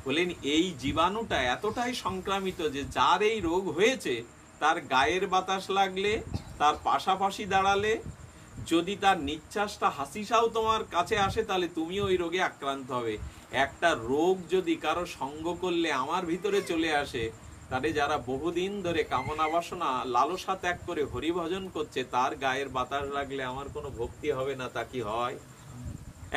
বলেন, এই জীবাণুটা এতটাই সংক্রামিত যে যার এই রোগ হয়েছে, তার গায়ের বাতাস লাগলে, তার পাশাপাশি দাঁড়ালে, যদি তার নিঃশ্বাসটা হাসিসাও তোমার কাছে আসে, তাহলে তুমি ওই রোগে আক্রান্ত হবে। একটা রোগ যদি কারো সঙ্গ করলে আমার ভিতরে চলে আসে, তাহলে যারা বহুদিন ধরে কামনা বাসনা লালসা ত্যাগ করে হরিভজন করছে, তার গায়ের বাতাস লাগলে আমার কোনো ভক্তি হবে না, তা কি হয়?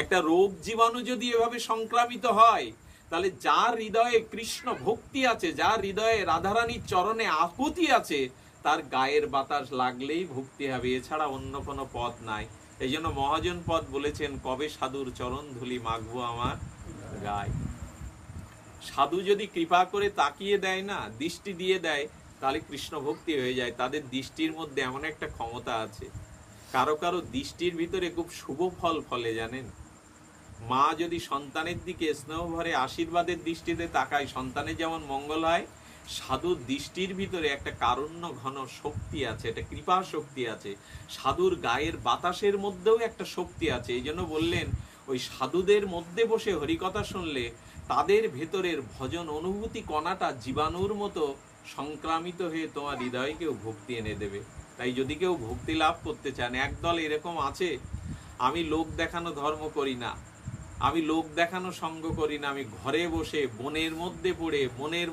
একটা রোগ জীবাণু যদি এভাবে সংক্রামিত হয়, তাহলে যার হৃদয়ে কৃষ্ণ ভক্তি আছে, যার হৃদয়ে রাধারানীর চরণে আকুতি আছে, তার গায়ের বাতাস লাগলেই ভক্তি হবে, এছাড়া অন্য কোনো পথ নাই। এই জন্য মহাজন পদ বলেছেন, কবে সাধুর চরণ ধুলি মাখবো আমার গায়ে। সাধু যদি কৃপা করে তাকিয়ে দেয় না, দৃষ্টি দিয়ে দেয়, তাহলে কৃষ্ণ ভক্তি হয়ে যায়। তাদের দৃষ্টির মধ্যে এমন একটা ক্ষমতা আছে, কারো কারো দৃষ্টির ভিতরে খুব শুভ ফল ফলে, জানেন? মা যদি সন্তানের দিকে স্নেহ ভরে আশীর্বাদের দৃষ্টিতে তাকায়, সন্তানের যেমন মঙ্গল হয়, সাধুর দৃষ্টির ভিতরে একটা কারুণ্য ঘন শক্তি আছে, একটা কৃপা শক্তি আছে। সাধুর গায়ের বাতাসের মধ্যেও একটা শক্তি আছে। এই জন্য বললেন, ওই সাধুদের মধ্যে বসে হরিকথা শুনলে তাদের ভেতরের ভজন অনুভূতি কণাটা জীবাণুর মতো সংক্রামিত হয়ে তোমার হৃদয়কেও ভক্তি এনে দেবে। তাই যদি কেউ ভক্তি লাভ করতে চান, একদল এরকম আছে, আমি লোক দেখানো ধর্ম করি না, আমি লোক দেখানো সঙ্গ করি না, আমি ঘরে বসে বনের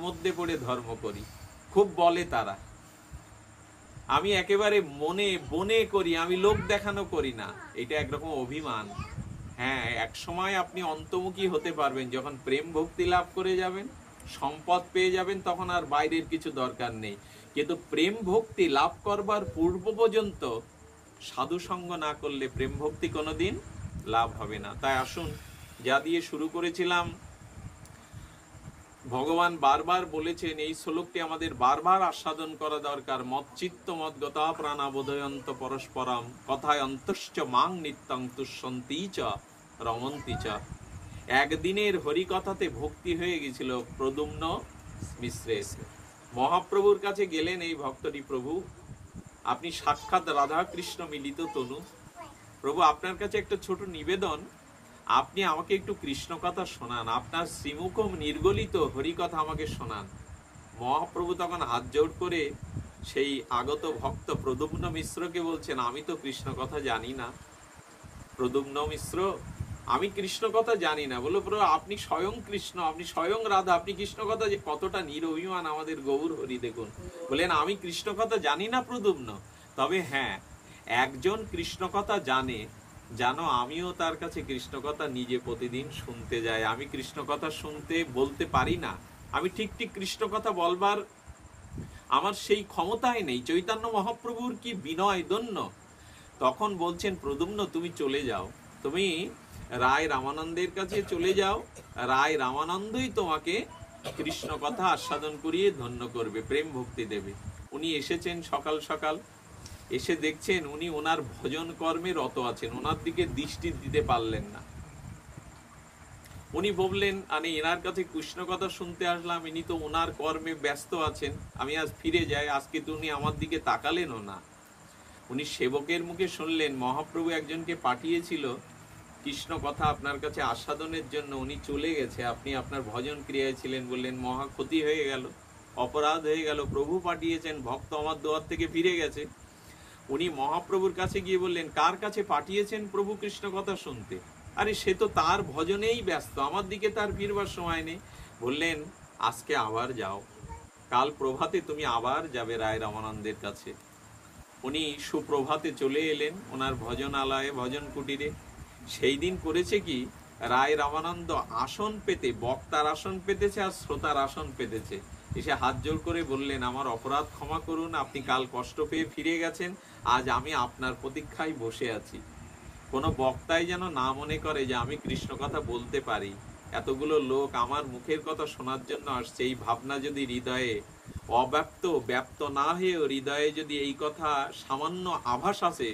মধ্যে পড়ে ধর্ম করি। খুব বলে তারা, আমি একেবারে বনে করি, আমি লোক দেখানো করি না। এটা একরকম অভিমান। হ্যাঁ, এক সময় আপনি অন্তর্মুখী হতে পারবেন, যখন প্রেম ভক্তি লাভ করে যাবেন, সম্পদ পেয়ে যাবেন, তখন আর বাইরের কিছু দরকার নেই। কিন্তু প্রেম ভক্তি লাভ করবার পূর্ব পর্যন্ত সাধু সঙ্গ না করলে প্রেম ভক্তি কোনোদিন লাভ হবে না। তাই আসুন, যা দিয়ে শুরু করেছিলাম, ভগবান বারবার বলেছেন, এই শ্লোকটি আমাদের বারবার আস্বাদন করা দরকার। মচ্চিত্ত মদ্গতা প্রাণাবোধয়ন্ত পরস্পরম কথায় অন্তশ্চ মাং নিত্যং তুষ্যন্তি চ রমন্তি চ। একদিনের হরিকথাতে ভক্তি হয়ে গেছিল প্রদ্যুম্ন মিশ্রের। মহাপ্রভুর কাছে গেলেন এই ভক্তটি, প্রভু আপনি সাক্ষাৎ রাধা কৃষ্ণ মিলিত তনু, প্রভু আপনার কাছে একটা ছোট নিবেদন, আপনি আমাকে একটু কৃষ্ণ কথা শোনান, আপনার শ্রীমুখ নির্গলিত হরিকথা আমাকে শোনান। মহাপ্রভু তখন হাত জোড় করে সেই আগত ভক্ত প্রদ্যুম্ন মিশ্রকে বলছেন, আমি তো কৃষ্ণ কথা জানি না। প্রদ্যুম্ন মিশ্র, আমি কৃষ্ণ কথা জানি না। বলো, প্রভু আপনি স্বয়ং কৃষ্ণ, আপনি স্বয়ং রাধা, আপনি কৃষ্ণ কথা, যে কতটা নিরভিমান আমাদের গৌর হরি দেখুন। বলেন, আমি কৃষ্ণ কথা জানি না প্রদ্যুম্ন, তবে হ্যাঁ, একজন কৃষ্ণ কথা জানো, আমিও তার কাছে কৃষ্ণ কথা নিজে প্রতিদিন শুনতে যাই। আমি কৃষ্ণ কথা বলতে পারি না, আমি ঠিক কৃষ্ণ কথা বলবার আমার সেই ক্ষমতাই নেই। চৈতন্য মহাপ্রভুর কি বিনয় দন্য। তখন বলছেন, প্রদ্যুম্ন তুমি চলে যাও, তুমি রায় রামানন্দের কাছে চলে যাও, রায় রামানন্দই তোমাকে কৃষ্ণ কথা আস্বাদন করিয়ে ধন্য করবে, প্রেম ভক্তি দেবে। উনি এসেছেন সকাল সকাল, এসে দেখছেন উনি ওনার ভজন কর্মে রত আছেন, ওনার দিকে দৃষ্টি দিতে পারলেন না। উনি বললেন, আমি এনার কাছে কৃষ্ণ কথা শুনতে আসলাম, ইনি তো ওনার কর্মে ব্যস্ত আছেন, আমি আজ ফিরে যাই। আজকে তো উনি আমার দিকে তাকালেনও না। উনি সেবকের মুখে শুনলেন, মহাপ্রভু একজনকে পাঠিয়েছিল কৃষ্ণ কথা আপনার কাছে আস্বাদনের জন্য, উনি চলে গেছে, আপনি আপনার ভজন ক্রিয়ায় ছিলেন। বললেন, মহা ক্ষতি হয়ে গেল, অপরাধ হয়ে গেল, প্রভু পাঠিয়েছেন, ভক্ত আমার দুয়ার থেকে ফিরে গেছে। উনি মহাপ্রভুর কাছে গিয়ে বললেন, কার কাছে পাঠিয়েছেন প্রভু কৃষ্ণ কথা শুনতে? আরে সে তো তার ভজনেই ব্যস্ত, আমার দিকে তার ফিরবার সময় নেই। বললেন, আজকে আবার যাও, কাল প্রভাতে তুমি আবার যাবে রায় রামানন্দের কাছে। উনি সুপ্রভাতে চলে এলেন ওনার ভজনালয়ে, ভজন কুটিরে। সেই দিন করেছে কি, রায় রামানন্দ আসন পেতে, বক্তার আসন পেতেছে আর শ্রোতার আসন পেতেছে। এসে হাত জোর করে বললেন, আমার অপরাধ ক্ষমা করুন, আপনি কাল কষ্ট পেয়ে ফিরে গেছেন, আজ আমি আপনার প্রতীক্ষায় বসে আছি। কোনো বক্তাই যেন না মনে করে যে আমি কৃষ্ণ কথা বলতে পারি, এতগুলো লোক আমার মুখের কথা শোনার জন্য আসছে, এই ভাবনা যদি হৃদয়ে অব্যক্ত ব্যক্ত না হয়েও হৃদয়ে যদি এই কথা সামান্য আভাস আসে,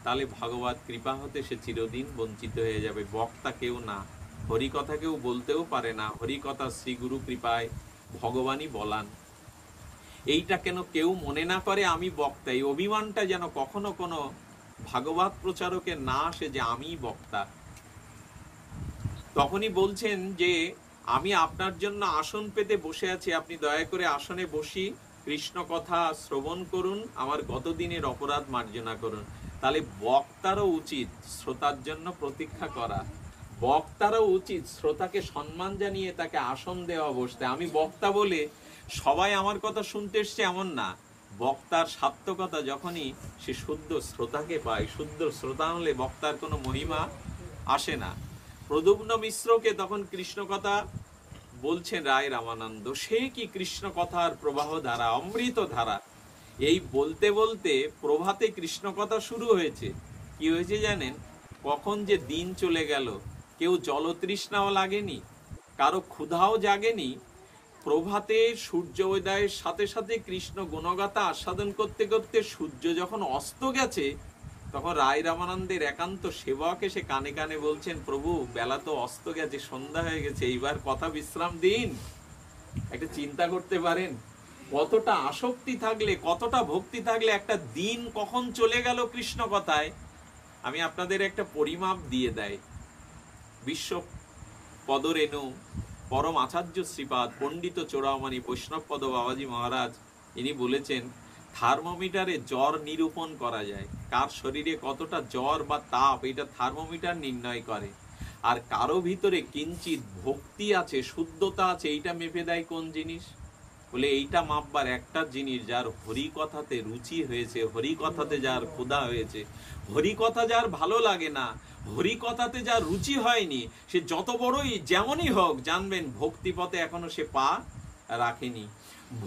তাহলে ভগবত কৃপা হতে সে চিরদিন বঞ্চিত হয়ে যাবে। বক্তা কেউ না, হরিকথা কেউ বলতেও পারে না, হরিকথা শ্রী গুরু কৃপায় ভগবানই বলান। এইটা কেন কেউ মনে না করে আমি বক্তা, এই অভিমানটা যেন কখনো কোনো ভাগবত প্রচারকের না আসে যে আমি বক্তা। তখনই বলছেন যে আমি আপনার জন্য আসন পেতে বসে আছি, আপনি দয়া করে আসনে বসি কৃষ্ণ কথা শ্রবণ করুন, আমার গত দিনের অপরাধ মার্জনা করুন। তাহলে বক্তারও উচিত শ্রোতার জন্য প্রতীক্ষা করা, বক্তারও উচিত শ্রোতাকে সম্মান জানিয়ে তাকে আসন দেওয়া বসতে। আমি বক্তা বলে সবাই আমার কথা শুনতে এসছে এমন না, বক্তার সার্থকতা যখনই সে শুদ্ধ শ্রোতাকে পায়, শুদ্ধ শ্রোতা হলে বক্তার কোনো মহিমা আসে না। প্রদ্যুম্ন মিশ্রকে তখন কৃষ্ণ কথা বলছেন রায় রামানন্দ, সে কি কৃষ্ণ কথার প্রবাহ ধারা, অমৃত ধারা। এই বলতে বলতে প্রভাতে কৃষ্ণ কথা শুরু হয়েছে। কি হয়েছে জানেন? কখন যে দিন চলে গেল, কেউ জলতৃষ্ণাও লাগেনি, কারো ক্ষুধাও জাগেনি। প্রভাতে সূর্য উদয়ের সাথে সাথে কৃষ্ণ গুণগাথা আস্বাদন করতে করতে সূর্য যখন অস্ত গেছে, তখন রায় রামানন্দের একান্ত সেবক এসে কানে কানে বলছেন, প্রভু বেলা তো অস্ত গেছে, সন্ধ্যা হয়ে গেছে, এইবার কথা বিশ্রাম দিন। একটা চিন্তা করতে পারেন, কতটা আসক্তি থাকলে, কতটা ভক্তি থাকলে একটা দিন কখন চলে গেল কৃষ্ণ কথায়। আমি আপনাদের একটা পরিমাপ দিয়ে দেয়। বিশ্ব পদরেণু পরম আচার্য শ্রীপাদ পণ্ডিত চূড়ামণি বৈষ্ণব পদ বাবাজি মহারাজ, ইনি বলেছেন থার্মোমিটারে জ্বর নিরূপণ করা যায়, কার শরীরে কতটা জ্বর বা তাপ, এটা থার্মোমিটার নির্ণয় করে। আর কারো ভিতরে কিঞ্চিত ভক্তি আছে, শুদ্ধতা আছে, এইটা মেপে দেয় কোন জিনিস? বলে এইটা মাপবার একটা জিনিস, যার হরি কথাতে রুচি হয়েছে, হরি কথাতে যার ক্ষুধা হয়েছে, হরি কথা যার ভালো লাগে না, হরি কথাতে যার রুচি হয়নি, সে যত বড়ই যেমনই হোক, জানবেন ভক্তি পথে এখনো সে পা রাখেনি।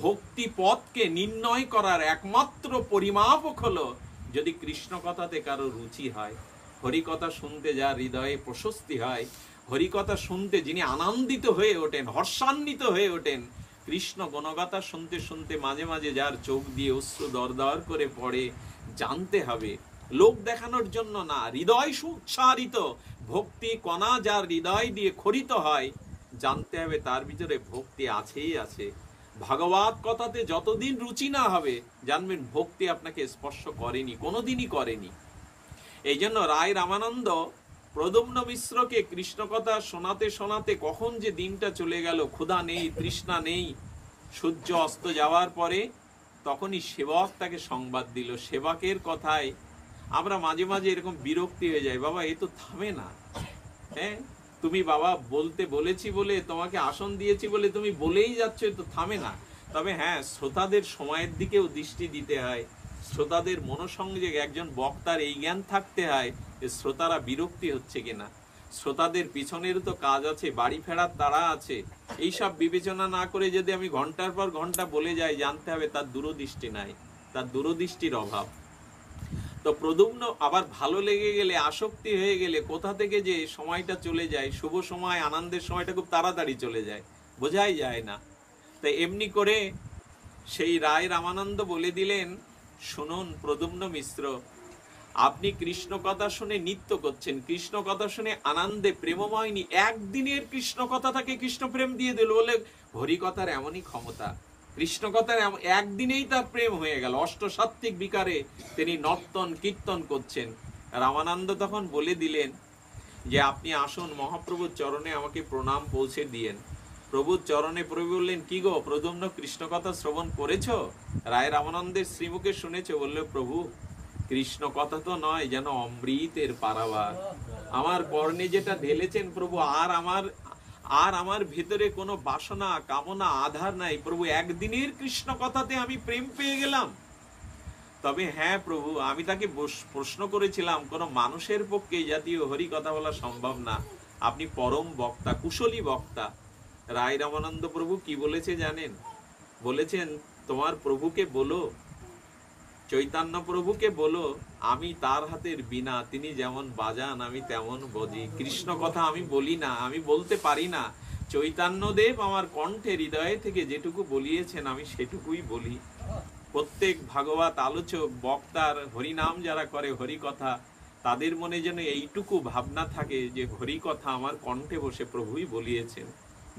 ভক্তি পথকে নির্ণয় করার একমাত্র পরিমাপক হলো যদি কৃষ্ণ কথাতে কারো রুচি হয়, হরি কথা শুনতে যার হৃদয়ে প্রশস্তি হয়, হরি কথা শুনতে যিনি আনন্দিত হয়ে ওঠেন, হর্ষান্বিত হয়ে ওঠেন, কৃষ্ণ গুণগাথা শুনতে শুনতে মাঝে মাঝে যার চোখ দিয়ে অশ্রু দরদর করে পড়ে, জানতে হবে লোক দেখানোর জন্য না, হৃদয় সুচ্ছারিত ভক্তি কণা যার হৃদয় দিয়ে খরিত হয়, জানতে হবে তার ভিতরে ভক্তি আছেই আছে। ভাগবত কথাতে যতদিন রুচি না হবে, জানবেন ভক্তি আপনাকে স্পর্শ করেনি, কোনোদিনই করেনি। এই জন্য রায় রামানন্দ প্রদ্যুম্ন মিশ্রকে কৃষ্ণ কথা শোনাতে শোনাতে কখন যে দিনটা চলে গেল, ক্ষুধা নেই, তৃষ্ণা নেই। সূর্য অস্ত যাওয়ার পরে তখনই সেবক তাকে সংবাদ দিল। সেবকের কথায় আমরা মাঝে মাঝে এরকম বিরক্তি হয়ে যায়, বাবা এ তো থামে না, হ্যাঁ তুমি বাবা বলতে বলেছি বলে, তোমাকে আসন দিয়েছি বলে তুমি বলেই যাচ্ছ, এ তো থামে না। তবে হ্যাঁ, শ্রোতাদের সময়ের দিকেও দৃষ্টি দিতে হয়, শ্রোতাদের মনোসংযোগ, একজন বক্তার এই জ্ঞান থাকতে হয় যে শ্রোতারা বিরক্তি হচ্ছে কিনা। শ্রোতাদের পিছনেরও তো কাজ আছে, বাড়ি ফেরার তাড়া আছে। এইসব বিবেচনা না করে যদি আমি ঘন্টার পর ঘন্টা বলে যাই, জানতে হবে তার দূরদৃষ্টি নাই, তার দূরদৃষ্টির অভাব। তো প্রদ্যুম্ন আবার ভালো লেগে গেলে, আসক্তি হয়ে গেলে কোথা থেকে যে সময়টা চলে যায়, শুভ সময়, আনন্দের সময়টা খুব তাড়াতাড়ি চলে যায়, বোঝাই যায় না। তাই এমনি করে সেই রায় রামানন্দ বলে দিলেন, শুনুন প্রদ্যুম্ন মিশ্র, আপনি কৃষ্ণ কথা শুনে নৃত্য করছেন, কৃষ্ণ কথা শুনে আনন্দে প্রেমময়নি, একদিনের কৃষ্ণ কথা তাকে কৃষ্ণ প্রেম দিয়ে দিল। বলে হরি কথার এমনই ক্ষমতা, কৃষ্ণ কথার একদিনেই তার প্রেম হয়ে গেল। অষ্টসাত্ত্বিক বিকারে তিনি নর্তন কীর্তন করছেন। রামানন্দ তখন বলে দিলেন যে আপনি আসুন, মহাপ্রভুর চরণে আমাকে প্রণাম পৌঁছে দিয়েন। প্রভুর চরণে প্রভু বললেন, কি গো প্রদ্যুম্ন, কৃষ্ণ কথা শ্রবণ করেছো? রায় রামানন্দের শ্রীমুখে শুনেছো? বললো, প্রভু কৃষ্ণ কথা তো নয়, যেন অমৃতের পারাবার। আমার কর্ণে যেটা ঢেলেছেন প্রভু, আর আমার ভেতরে কোনো বাসনা, কামনা, আধার নাই প্রভু। একদিনের কৃষ্ণ কথাতে আমি প্রেম পেয়ে গেলাম। তবে হ্যাঁ প্রভু, আমি তাকে প্রশ্ন করেছিলাম, কোন মানুষের পক্ষে এই জাতীয় হরি কথা বলা সম্ভব না। আপনি পরম বক্তা, কুশলী বক্তা। রায় রামানন্দ প্রভু কি বলেছে জানেন? বলেছেন, তোমার প্রভুকে বলো, চৈতন্য প্রভুকে বলো, আমি তার হাতের বীণা, তিনি যেমন বাজান আমি তেমন বজি। কৃষ্ণ কথা আমি বলি না, আমি বলতে পারি না। চৈতন্যদেব আমার কণ্ঠে হৃদয়ে থেকে যেটুকু বলিয়েছেন আমি সেটুকুই বলি। প্রত্যেক ভাগবত আলোচক, বক্তার, হরিনাম যারা করে, হরি কথা, তাদের মনে যেন এইটুকু ভাবনা থাকে যে হরি কথা আমার কণ্ঠে বসে প্রভুই বলিয়েছেন।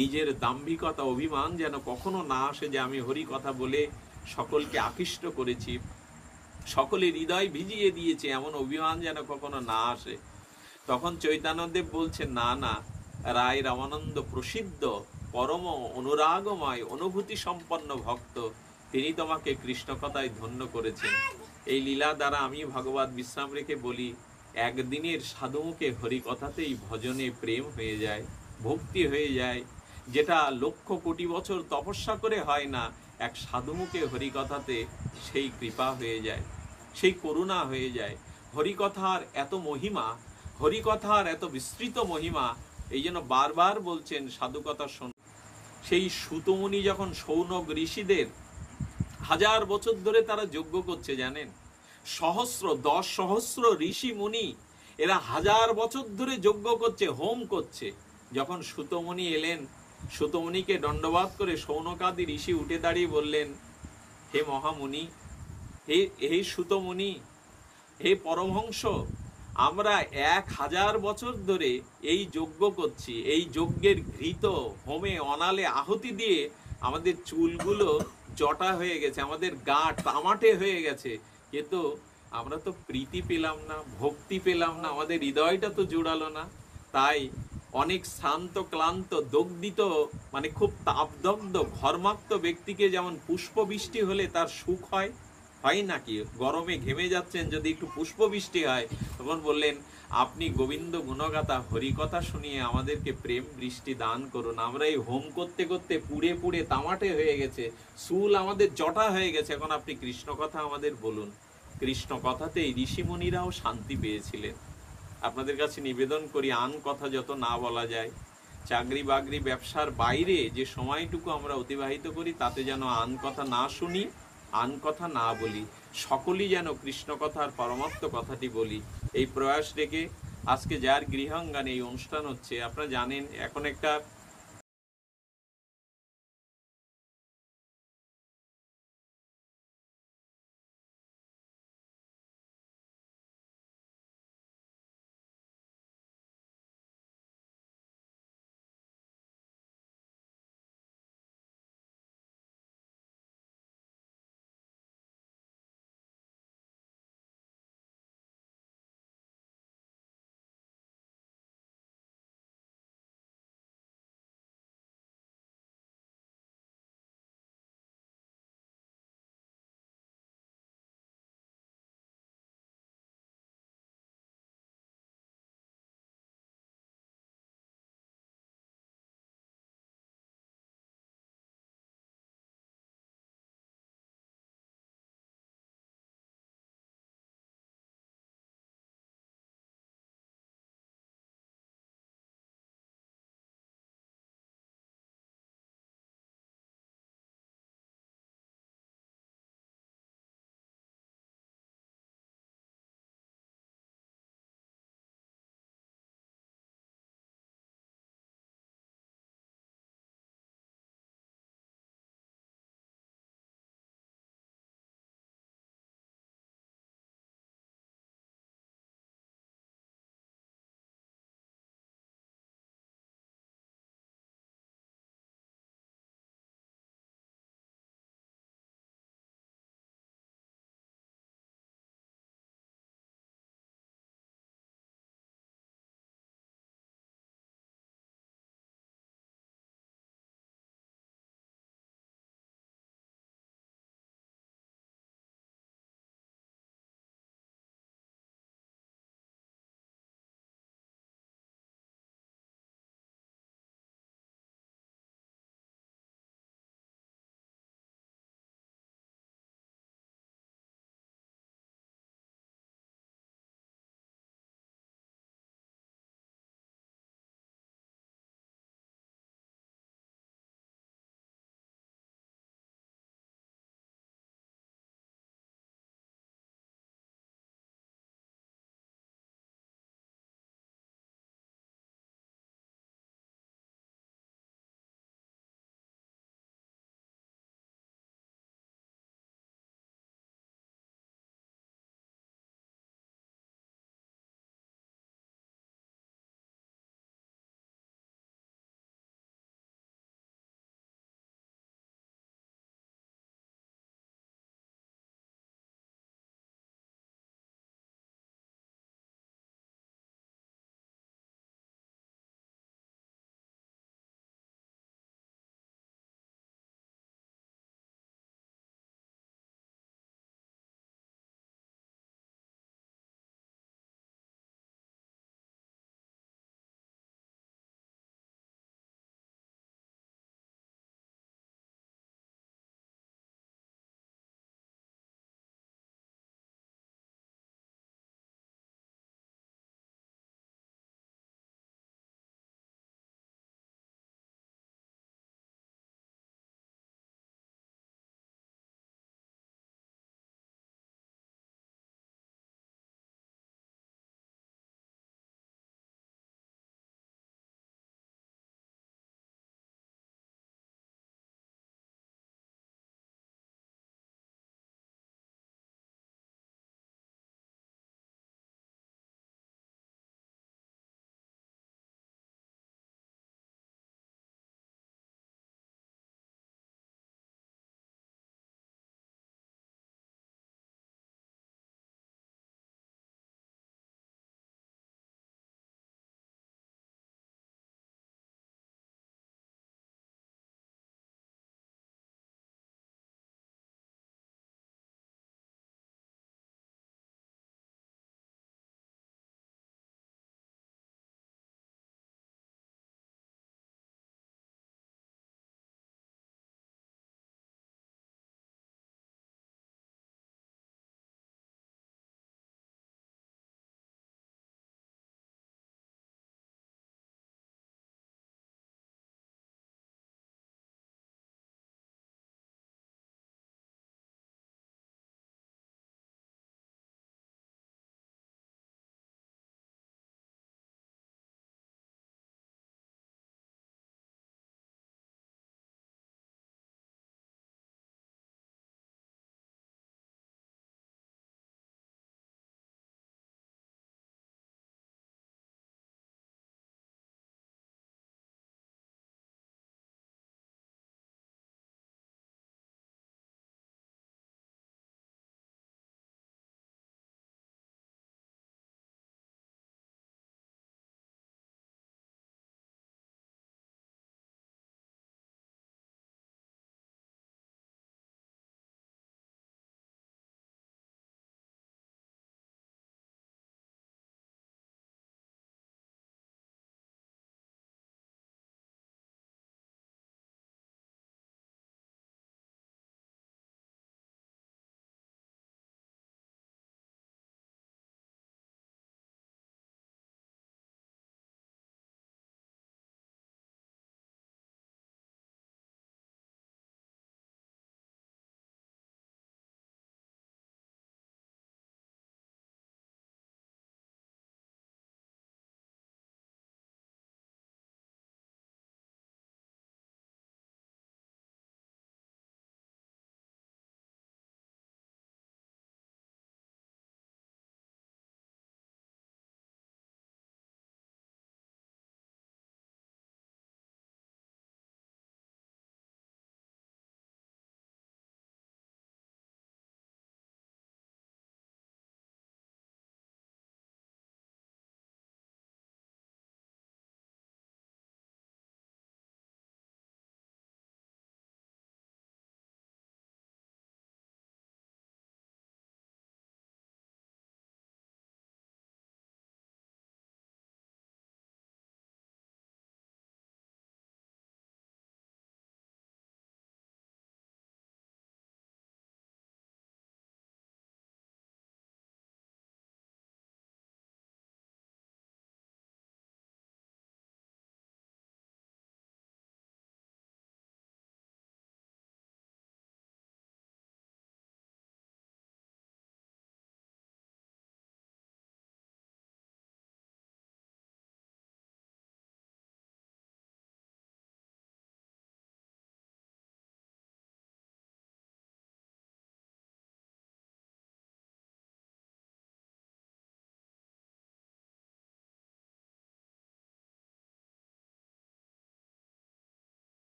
নিজের দাম্ভিকতা, অভিমান যেন কখনো না আসে যে আমি হরি কথা বলে সকলকে আকৃষ্ট করেছি, সকলের হৃদয় ভিজিয়ে দিয়েছে, এমন অভিমান যেন কখনো না আসে। তখন চৈতন্যদেব বলছেন, না না, রায় রামানন্দ প্রসিদ্ধ পরম অনুরাগময় অনুভূতি সম্পন্ন ভক্ত, তিনি তোমাকে কৃষ্ণ কথায় ধন্য করেছেন। এই লীলা দ্বারা আমি ভগবত বিশ্রাম রেখে বলি, একদিনের সাধুমুখে হরি কথাতেই ভজনে প্রেম হয়ে যায়, ভক্তি হয়ে যায়, যেটা লক্ষ কোটি বছর তপস্যা করে হয় না। এক সাধুমুখে হরি কথাতে সেই কৃপা হয়ে যায়, সেই করুণা হয়ে যায়। হরিকথার এত মহিমা, হরিকথার এত বিস্তৃত মহিমা, এই জন্য বারবার বলছেন সাধুকথা শোন। সেই সুতমুনি যখন শৌনক ঋষিদের 1000 বছর ধরে তারা যজ্ঞ করছে, জানেন, 10 সহস্র ঋষি মুনি, এরা 1000 বছর ধরে যজ্ঞ করছে, হোম করছে। যখন সুতমুনি এলেন, সুতমুনিকে দণ্ডবাদ করে শৌনকাদি ঋষি উঠে দাঁড়িয়ে বললেন, হে মহামুনি, হে সুতমুনি, হে পরমহংস, আমরা 1000 বছর ধরে এই যজ্ঞ করছি। এই যজ্ঞের ঘৃত হোমে অনালে আহুতি দিয়ে আমাদের চুলগুলো জটা হয়ে গেছে, আমাদের গা তামাটে হয়ে গেছে, কিন্তু আমরা তো প্রীতি পেলাম না, ভক্তি পেলাম না, আমাদের হৃদয়টা তো জোড়ালো না। তাই অনেক শ্রান্ত, ক্লান্ত, দগ্ধিত, মানে খুব তাপদগ্ধ, ঘর্মাক্ত ব্যক্তিকে যেমন পুষ্পবৃষ্টি হলে তার সুখ হয়, হয় নাকি? গরমে ঘেমে যাচ্ছেন, যদি একটু পুষ্পবৃষ্টি হয়, তখন বললেন, আপনি গোবিন্দ গুণগাতা, হরিকথা শুনিয়ে আমাদেরকে প্রেম বৃষ্টি দান করুন। আমরা এই হোম করতে করতে পুড়ে পুড়ে তামাটে হয়ে গেছে, চুল আমাদের জটা হয়ে গেছে, এখন আপনি কৃষ্ণ কথা আমাদের বলুন। কৃষ্ণ কথাতেই ঋষিমুনিরাও শান্তি পেয়েছিলেন। আপনাদের কাছে নিবেদন করি, আন কথা যত না বলা যায়, চাকরি বাকরি ব্যবসার বাইরে যে সময়টুকু আমরা অতিবাহিত করি, তাতে যেন আন কথা না শুনি, আন কথা না বলি, সকলেই যেন কৃষ্ণ কথার পরমার্থ কথাটি বলি। এই প্রয়াস রেখে আজকে যার গৃহাঙ্গনে এই অনুষ্ঠান হচ্ছে, আপনারা জানেন এখন একটা